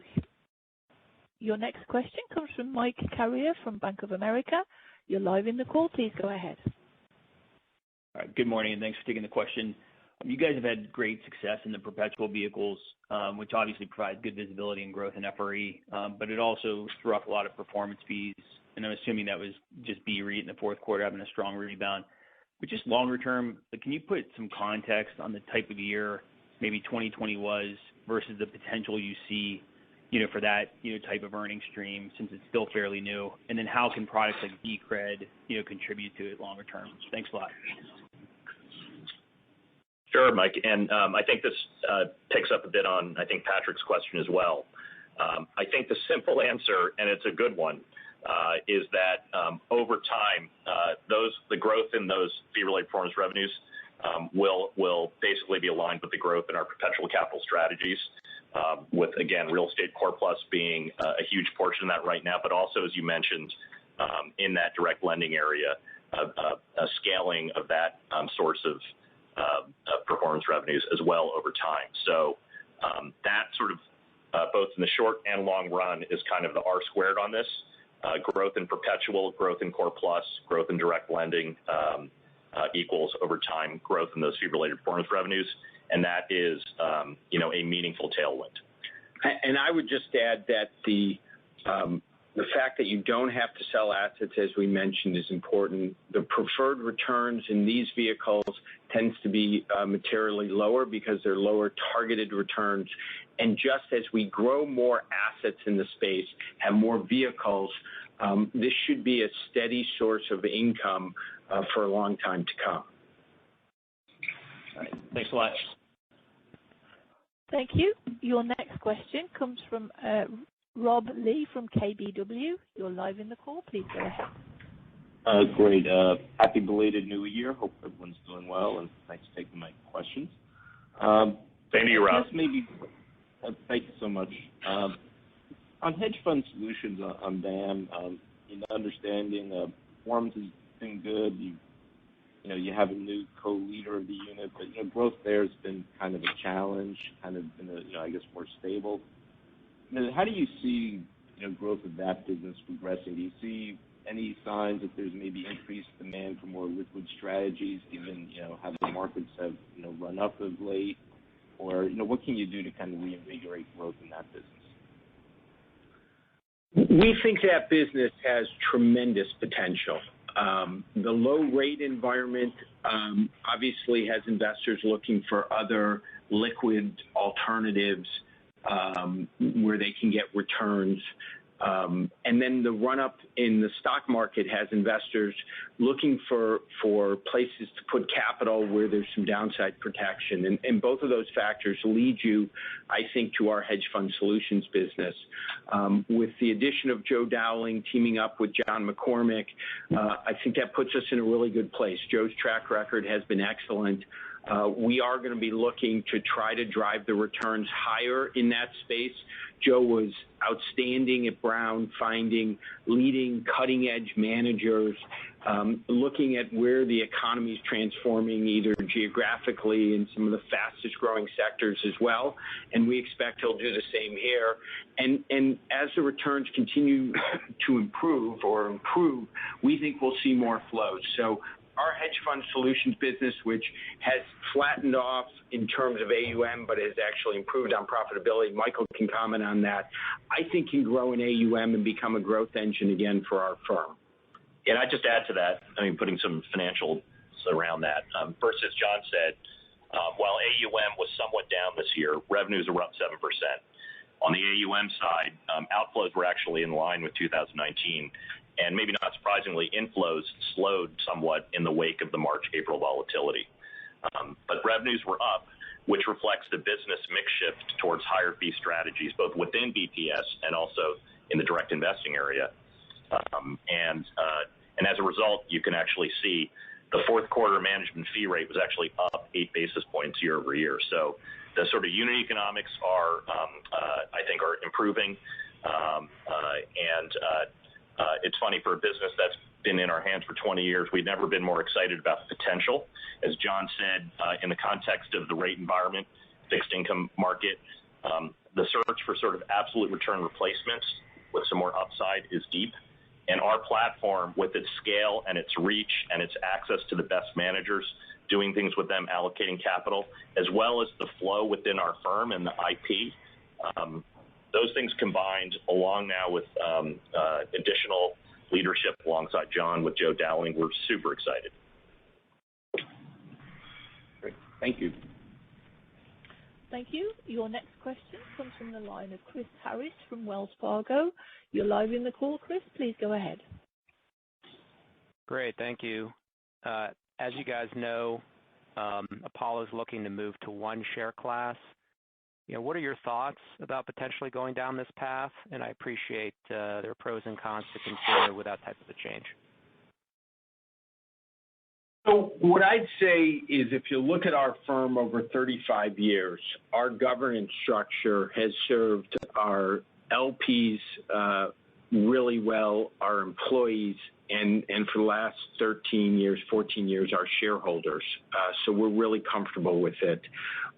Your next question comes from Mike Carrier from Bank of America. You're live in the call. Please go ahead. All right. Good morning, and thanks for taking the question. You guys have had great success in the perpetual vehicles, which obviously provides good visibility and growth in FRE, but it also threw up a lot of performance fees, and I'm assuming that was just BREIT in the fourth quarter having a strong rebound. But just longer term, can you put some context on the type of year maybe 2020 was versus the potential you see, for that, type of earning stream since it's still fairly new? And then how can products like BCRED, contribute to it longer term? Thanks a lot. Sure, Mike. And I think this picks up a bit on, I think, Patrick's question as well. I think the simple answer, and it's a good one, is that over time, the growth in those fee-related performance revenues will basically be aligned with the growth in our perpetual capital strategies. with, again, real estate core plus being a huge portion of that right now, but also, as you mentioned, in that direct lending area, a scaling of that source of performance revenues as well over time. So that sort of both in the short and long run is kind of the R squared on this. Growth in perpetual, growth in core plus, growth in direct lending equals over time growth in those fee-related performance revenues, and that is a meaningful tailwind. And I would just add that the fact that you don't have to sell assets, as we mentioned, is important. The preferred returns in these vehicles tends to be materially lower because they're lower targeted returns. And just as we grow more assets in the space, have more vehicles, this should be a steady source of income for a long time to come. All right. Thanks a lot. Thank you. Your next question comes from Rob Lee from KBW. You're live in the call. Please go ahead. Great. Happy belated New Year. Hope everyone's doing well, and thanks for taking my questions. Same to you, Rob. Thank you so much. On hedge fund solutions on BAM, understanding performance has been good. You have a new co-leader of the unit, but growth there has been kind of a challenge, kind of been more stable. How do you see growth of that business progressing? Do you see any signs that there's maybe increased demand for more liquid strategies, given how the markets have run up of late? Or what can you do to kind of reinvigorate growth in that business? We think that business has tremendous potential. The low rate environment obviously has investors looking for other liquid alternatives where they can get returns. And then the run-up in the stock market has investors looking for places to put capital where there's some downside protection. And both of those factors lead you, I think, to our hedge fund solutions business. With the addition of Joe Dowling teaming up with John McCormick, I think that puts us in a really good place. Joe's track record has been excellent. We are going to be looking to try to drive the returns higher in that space. Joe was outstanding at Brown, finding leading cutting-edge managers, looking at where the economy is transforming, either geographically in some of the fastest-growing sectors as well. And we expect he'll do the same here. And as the returns continue to improve, we think we'll see more flows. So our hedge fund solutions business, which has flattened off in terms of AUM, but has actually improved on profitability, Michael can comment on that, I think can grow in AUM and become a growth engine again for our firm. And I just add to that, putting some financials around that. First, as John said, while AUM was somewhat down this year, revenues are up 7%. On the AUM side, outflows were actually in line with 2019. And maybe not surprisingly, inflows slowed somewhat in the wake of the March-April volatility. But revenues were up, which reflects the business mix shift towards higher fee strategies, both within BPS and also in the direct investing area. And as a result, you can actually see the fourth quarter management fee rate was actually up 8 basis points year over year. So the sort of unit economics are, I think, are improving. It's funny, for a business that's been in our hands for 20 years, we've never been more excited about the potential. As John said, in the context of the rate environment, fixed income market, the search for sort of absolute return replacements with some more upside is deep. And our platform, with its scale and its reach and its access to the best managers, doing things with them, allocating capital, as well as the flow within our firm and the IP, those things combined, along now with additional leadership alongside John with Joe Dowling, we're super excited. Great. Thank you. Thank you. Your next question comes from the line of Chris Harris from Wells Fargo. You're live in the call, Chris. Please go ahead. Great. Thank you. As you guys know, Apollo is looking to move to one share class. What are your thoughts about potentially going down this path? And I appreciate there are pros and cons to consider with that type of a change. So what I'd say is if you look at our firm over 35 years, our governance structure has served our LPs really well, our employees, and for the last 13 years, 14 years, our shareholders. So we're really comfortable with it.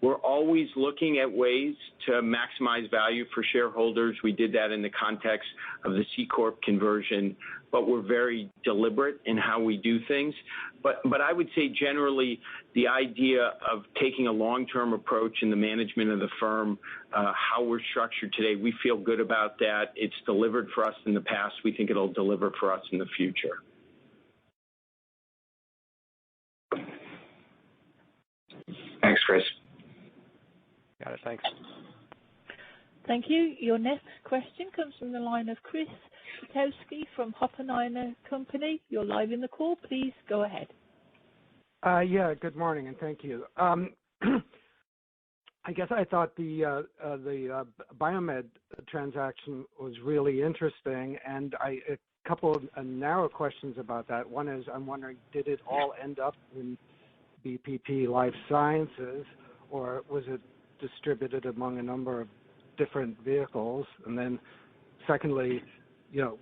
We're always looking at ways to maximize value for shareholders. We did that in the context of the C Corp conversion, but we're very deliberate in how we do things. But I would say generally the idea of taking a long-term approach in the management of the firm, how we're structured today, we feel good about that. It's delivered for us in the past. We think it'll deliver for us in the future. Thanks, Chris. Got it. Thanks. Thank you. Your next question comes from the line of Chris Kotowski from Oppenheimer Company. You're live in the call. Please go ahead. Yeah, good morning, and thank you. I guess I thought the Biomed transaction was really interesting, and a couple of narrow questions about that. One is, I'm wondering, did it all end up in BPP Life Sciences, or was it distributed among a number of different vehicles? And then secondly,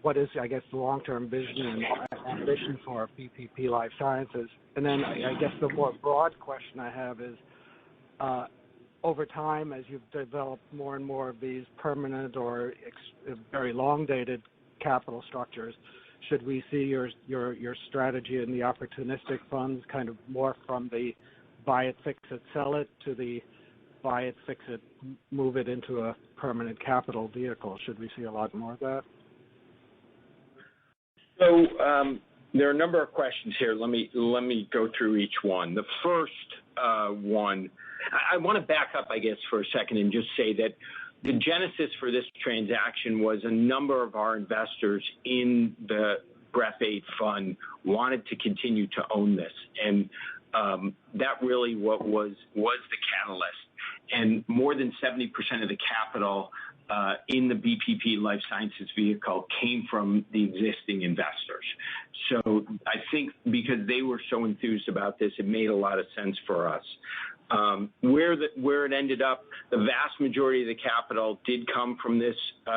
what is, I guess, the long-term vision and ambition for BPP Life Sciences? And then I guess the more broad question I have is, over time, as you've developed more and more of these permanent or very long-dated capital structures, should we see your strategy in the opportunistic funds kind of more from the buy it, fix it, sell it to the buy it, fix it, move it into a permanent capital vehicle? Should we see a lot more of that? So there are a number of questions here. Let me go through each one. The first one, I want to back up, I guess, for a second and just say that the genesis for this transaction was a number of our investors in the BREP 8 fund wanted to continue to own this, and that really what was the catalyst. And more than 70% of the capital in the BPP Life Sciences vehicle came from the existing investors. So I think because they were so enthused about this, it made a lot of sense for us. Where it ended up, the vast majority of the capital did come from this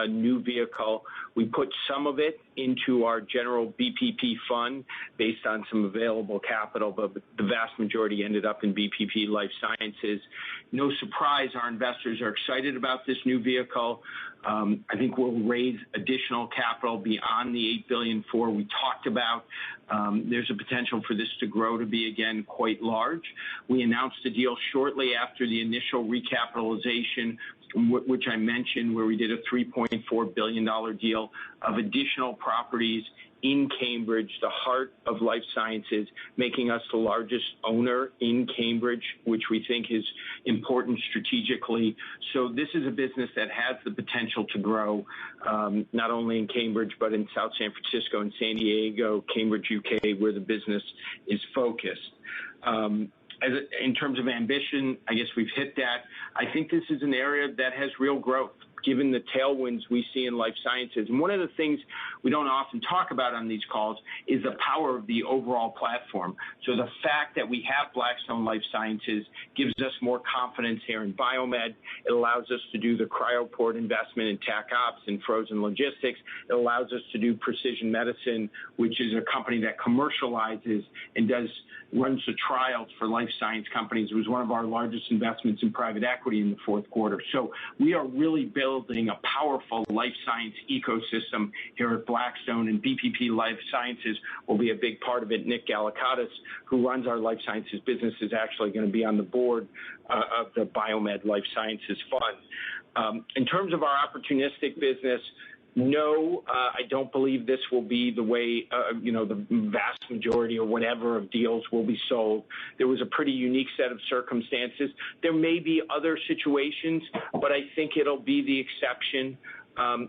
new vehicle. We put some of it into our general BPP fund based on some available capital, but the vast majority ended up in BPP Life Sciences. No surprise, our investors are excited about this new vehicle. I think we'll raise additional capital beyond the $8 billion we talked about. There's a potential for this to grow to be, again, quite large. We announced a deal shortly after the initial recapitalization, which I mentioned, where we did a $3.4 billion deal of additional properties in Cambridge, the heart of life sciences, making us the largest owner in Cambridge, which we think is important strategically. So this is a business that has the potential to grow, not only in Cambridge, but in South San Francisco and San Diego, Cambridge, UK, where the business is focused. In terms of ambition, I guess we've hit that. I think this is an area that has real growth, given the tailwinds we see in life sciences. And one of the things we don't often talk about on these calls is the power of the overall platform. So the fact that we have BlackStone Life Sciences gives us more confidence here in Biomed. It allows us to do the Cryoport investment in Tac Ops and frozen logistics. It allows us to do Precision Medicine, which is a company that commercializes and runs the trials for life science companies. It was one of our largest investments in private equity in the fourth quarter. So we are really building a powerful life science ecosystem here at Blackstone, and BPP Life Sciences will be a big part of it. Nick Gallicatis, who runs our life sciences business, is actually going to be on the board of the Biomed Life Sciences Fund. In terms of our opportunistic business, no, I don't believe this will be the way, the vast majority or whatever of deals will be sold. There was a pretty unique set of circumstances. There may be other situations, but I think it'll be the exception.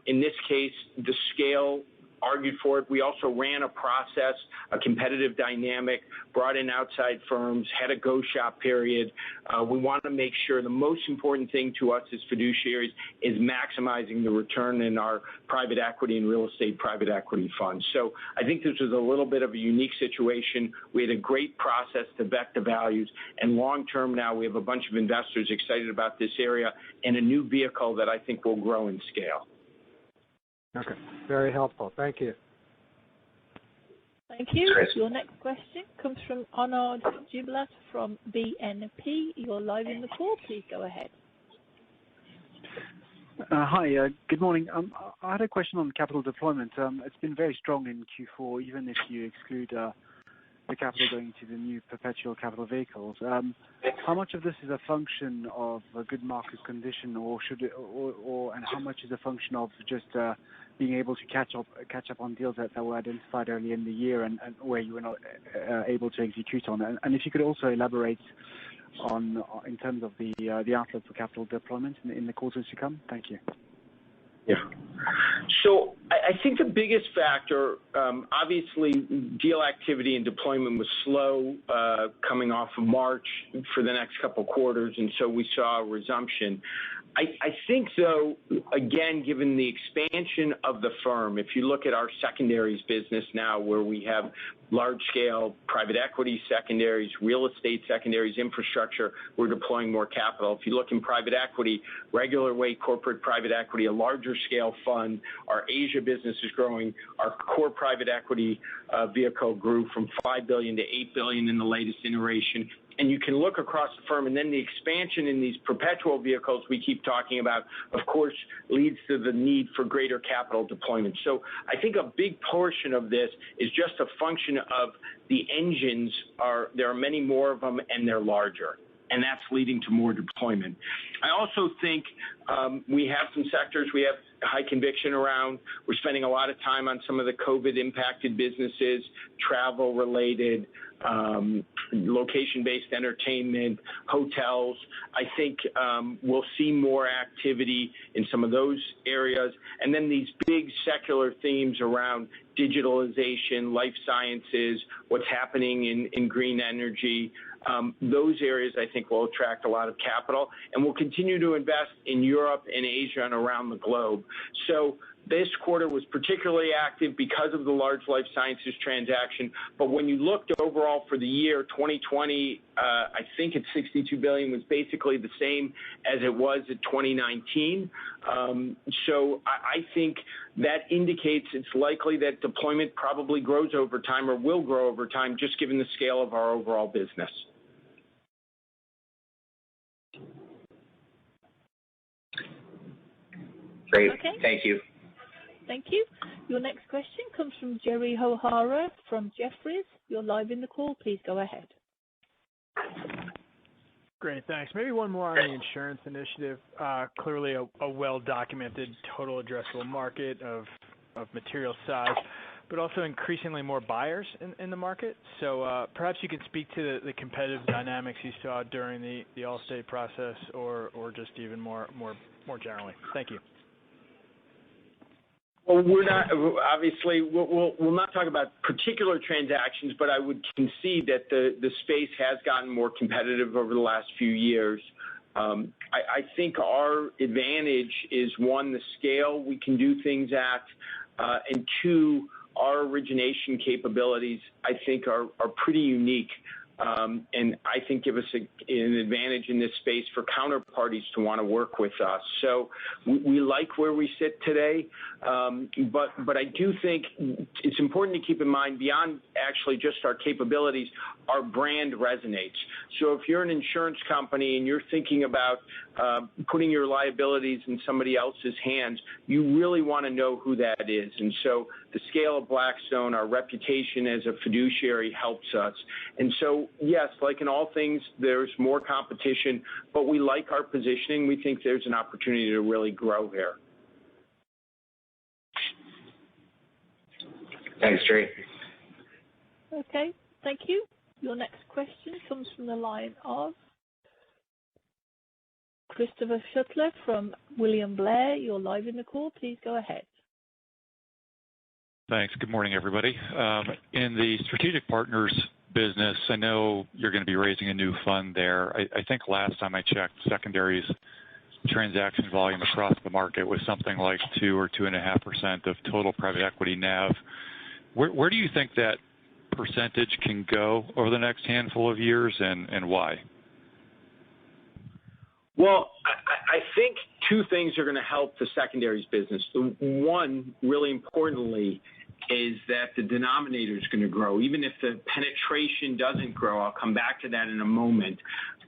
In this case, the scale argued for it. We also ran a process, a competitive dynamic, brought in outside firms, had a go-shop period. We want to make sure the most important thing to us as fiduciaries is maximizing the return in our private equity and real estate private equity funds. So I think this was a little bit of a unique situation. We had a great process to vet the values, and long-term now we have a bunch of investors excited about this area and a new vehicle that I think will grow in scale. Okay, very helpful. Thank you. Thank you. Your next question comes from Arnaud Giblat from BNP. You're live in the call. Please go ahead. Hi, good morning. I had a question on capital deployment. It's been very strong in Q4, even if you exclude the capital going to the new perpetual capital vehicles. How much of this is a function of a good market condition, or and how much is a function of just being able to catch up on deals that were identified early in the year and where you were not able to execute on? And if you could also elaborate on in terms of the outlook for capital deployment in the quarters to come. Thank you. Yeah. So I think the biggest factor, obviously, deal activity and deployment was slow coming off of March for the next couple quarters, and so we saw a resumption. I think, though, again, given the expansion of the firm, if you look at our secondaries business now, where we have large-scale private equity secondaries, real estate secondaries, infrastructure, we're deploying more capital. If you look in private equity, regular way corporate private equity, a larger scale fund, our Asia business is growing. Our core private equity vehicle grew from $5 billion to $8 billion in the latest iteration. And you can look across the firm, and then the expansion in these perpetual vehicles we keep talking about, of course, leads to the need for greater capital deployment. So I think a big portion of this is just a function of the engines. There are many more of them, and they're larger, and that's leading to more deployment. I also think we have some sectors we have high conviction around. We're spending a lot of time on some of the COVID-impacted businesses, travel-related, location-based entertainment, hotels. I think we'll see more activity in some of those areas. And then these big secular themes around digitalization, life sciences, what's happening in green energy, those areas I think will attract a lot of capital. And we'll continue to invest in Europe and Asia and around the globe. So this quarter was particularly active because of the large life sciences transaction. But when you looked overall for the year, 2020, I think at $62 billion was basically the same as it was at 2019. So I think that indicates it's likely that deployment probably grows over time or will grow over time, just given the scale of our overall business. Great. Okay. Thank you. Thank you. Your next question comes from Jerry O'Hara from Jefferies. You're live in the call. Please go ahead. Great, thanks. Maybe one more on the insurance initiative. Clearly a well-documented total addressable market of material size, but also increasingly more buyers in the market. So perhaps you could speak to the competitive dynamics you saw during the Allstate process, or just even more generally. Thank you. Well, we're not obviously we'll not talk about particular transactions, but I would concede that the space has gotten more competitive over the last few years. I think our advantage is, one, the scale we can do things at, and two, our origination capabilities I think are pretty unique. And I think give us an advantage in this space for counterparties to want to work with us. So we like where we sit today, but I do think it's important to keep in mind, beyond actually just our capabilities, our brand resonates. So if you're an insurance company and you're thinking about putting your liabilities in somebody else's hands, you really want to know who that is. And so the scale of BlackStone, our reputation as a fiduciary helps us. And so, yes, like in all things, there's more competition, but we like our positioning. We think there's an opportunity to really grow here. Thanks, Jerry. Okay, thank you. Your next question comes from the line of Christopher Schuttler from William Blair. You're live in the call. Please go ahead. Thanks. Good morning, everybody. In the strategic partners business, I know you're going to be raising a new fund there. I think last time I checked, secondaries transaction volume across the market was something like 2 or 2.5% of total private equity NAV. Where do you think that percentage can go over the next handful of years, and why? Well, I think two things are going to help the secondaries business. The one, really importantly, is that the denominator is going to grow. Even if the penetration doesn't grow, I'll come back to that in a moment.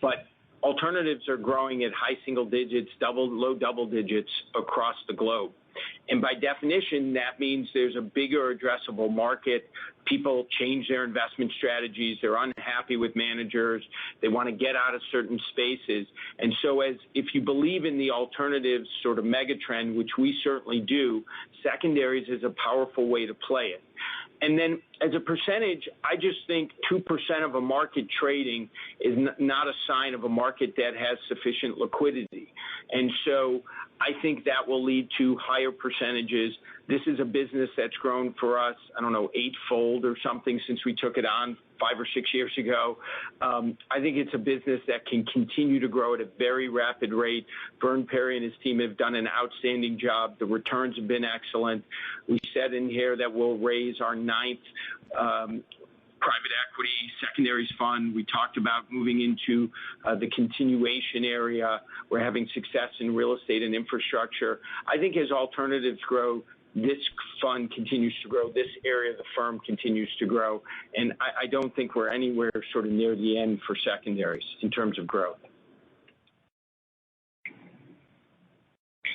But alternatives are growing at high single digits, low double digits across the globe. And by definition, that means there's a bigger addressable market. People change their investment strategies. They're unhappy with managers. They want to get out of certain spaces. And so if you believe in the alternatives sort of mega trend, which we certainly do, secondaries is a powerful way to play it. And then as a percentage, I just think 2% of a market trading is not a sign of a market that has sufficient liquidity. And so I think that will lead to higher percentages. This is a business that's grown for us, I don't know, 8-fold or something since we took it on 5 or 6 years ago. I think it's a business that can continue to grow at a very rapid rate. Vern Perry and his team have done an outstanding job. The returns have been excellent. We said in here that we'll raise our 9th private equity secondaries fund. We talked about moving into the continuation area. We're having success in real estate and infrastructure. I think as alternatives grow, this fund continues to grow. This area of the firm continues to grow. And I don't think we're anywhere sort of near the end for secondaries in terms of growth.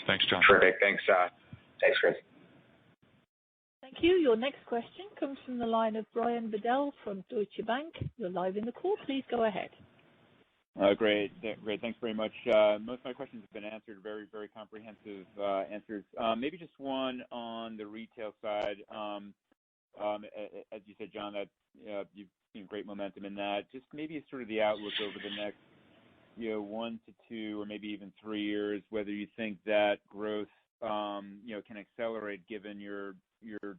Thanks, John. Terrific. Thanks, Chris. Thank you. Your next question comes from the line of Brian Bedell from Deutsche Bank. You're live in the call. Please go ahead. Great. Thanks very much. Most of my questions have been answered. Very, very comprehensive answers. Maybe just one on the retail side. As you said, John, that you've seen great momentum in that. Just maybe sort of the outlook over the next 1 to 2 or maybe even 3 years, whether you think that growth can accelerate given your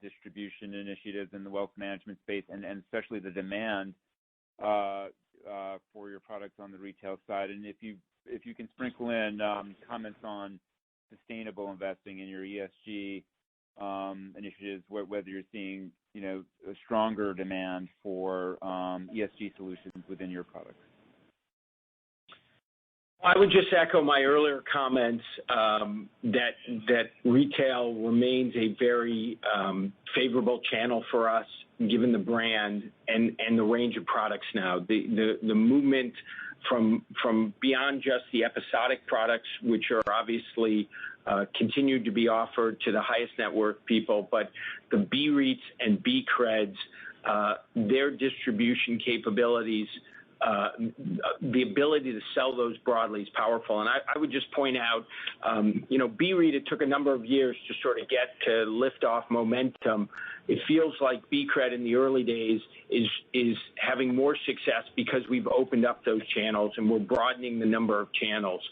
distribution initiatives in the wealth management space and especially the demand for your products on the retail side. And if you can sprinkle in comments on sustainable investing in your ESG initiatives, whether you're seeing a stronger demand for ESG solutions within your products. I would just echo my earlier comments that retail remains a very favorable channel for us, given the brand and the range of products now. The movement from beyond just the episodic products, which are obviously continued to be offered to the highest net worth people, but the B-REITs and B-CREDs, their distribution capabilities, the ability to sell those broadly is powerful. And I would just point out, B-REIT, it took a number of years to sort of get to lift off momentum. It feels like B-CRED in the early days is having more success because we've opened up those channels and we're broadening the number of channels.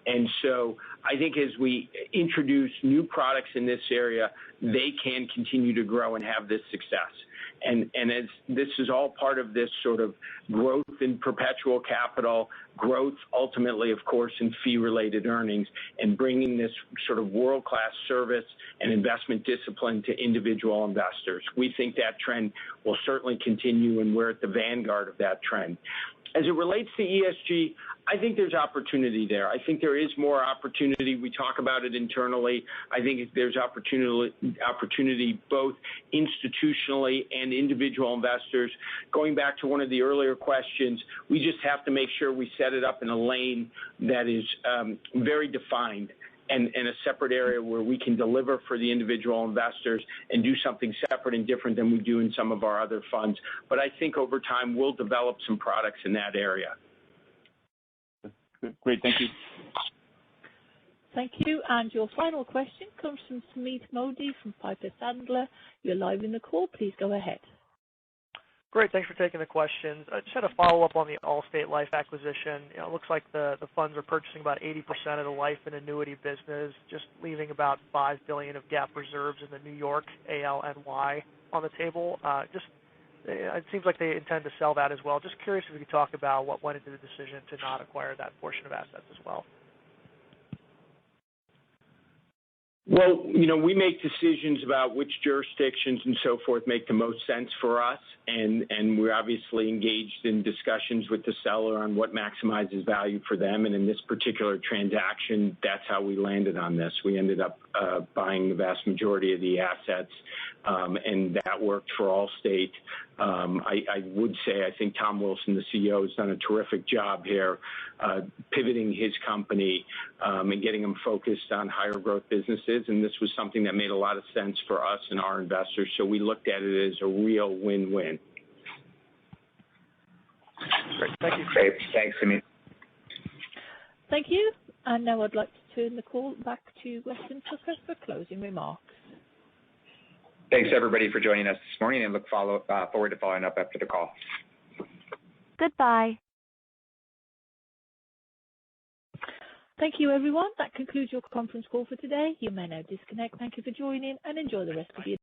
And so I think as we introduce new products in this area, they can continue to grow and have this success. And as this is all part of this sort of growth in perpetual capital, growth ultimately, of course, in fee-related earnings, and bringing this sort of world-class service and investment discipline to individual investors. We think that trend will certainly continue, and we're at the vanguard of that trend. As it relates to ESG, I think there's opportunity there. I think there is more opportunity. We talk about it internally. I think there's opportunity both institutionally and individual investors. Going back to one of the earlier questions, we just have to make sure we set it up in a lane that is very defined and a separate area where we can deliver for the individual investors and do something separate and different than we do in some of our other funds. But I think over time we'll develop some products in that area. Great, thank you. Thank you. And your final question comes from Sumeet Modi from Piper Sandler. You're live in the call. Please go ahead. Great. Thanks for taking the questions. I just had a follow-up on the Allstate Life acquisition. It looks like the funds are purchasing about 80% of the life and annuity business, just leaving about $5 billion of GAAP reserves in the New York ALNY on the table. It seems like they intend to sell that as well. Just curious if you could talk about what went into the decision to not acquire that portion of assets as well. Well, we make decisions about which jurisdictions and so forth make the most sense for us, and we're obviously engaged in discussions with the seller on what maximizes value for them, and in this particular transaction, that's how we landed on this. We ended up buying the vast majority of the assets, and that worked for Allstate. I would say I think Tom Wilson, the CEO, has done a terrific job here pivoting his company and getting them focused on higher growth businesses, and this was something that made a lot of sense for us and our investors, so we looked at it as a real win-win. Great. Thank you. Great. Thanks, Amit. Thank you. And now I'd like to turn the call back to Weston Tucker for closing remarks. Thanks, everybody, for joining us this morning, and look forward to following up after the call. Goodbye. Thank you, everyone. That concludes your conference call for today. You may now disconnect. Thank you for joining, and enjoy the rest of your day.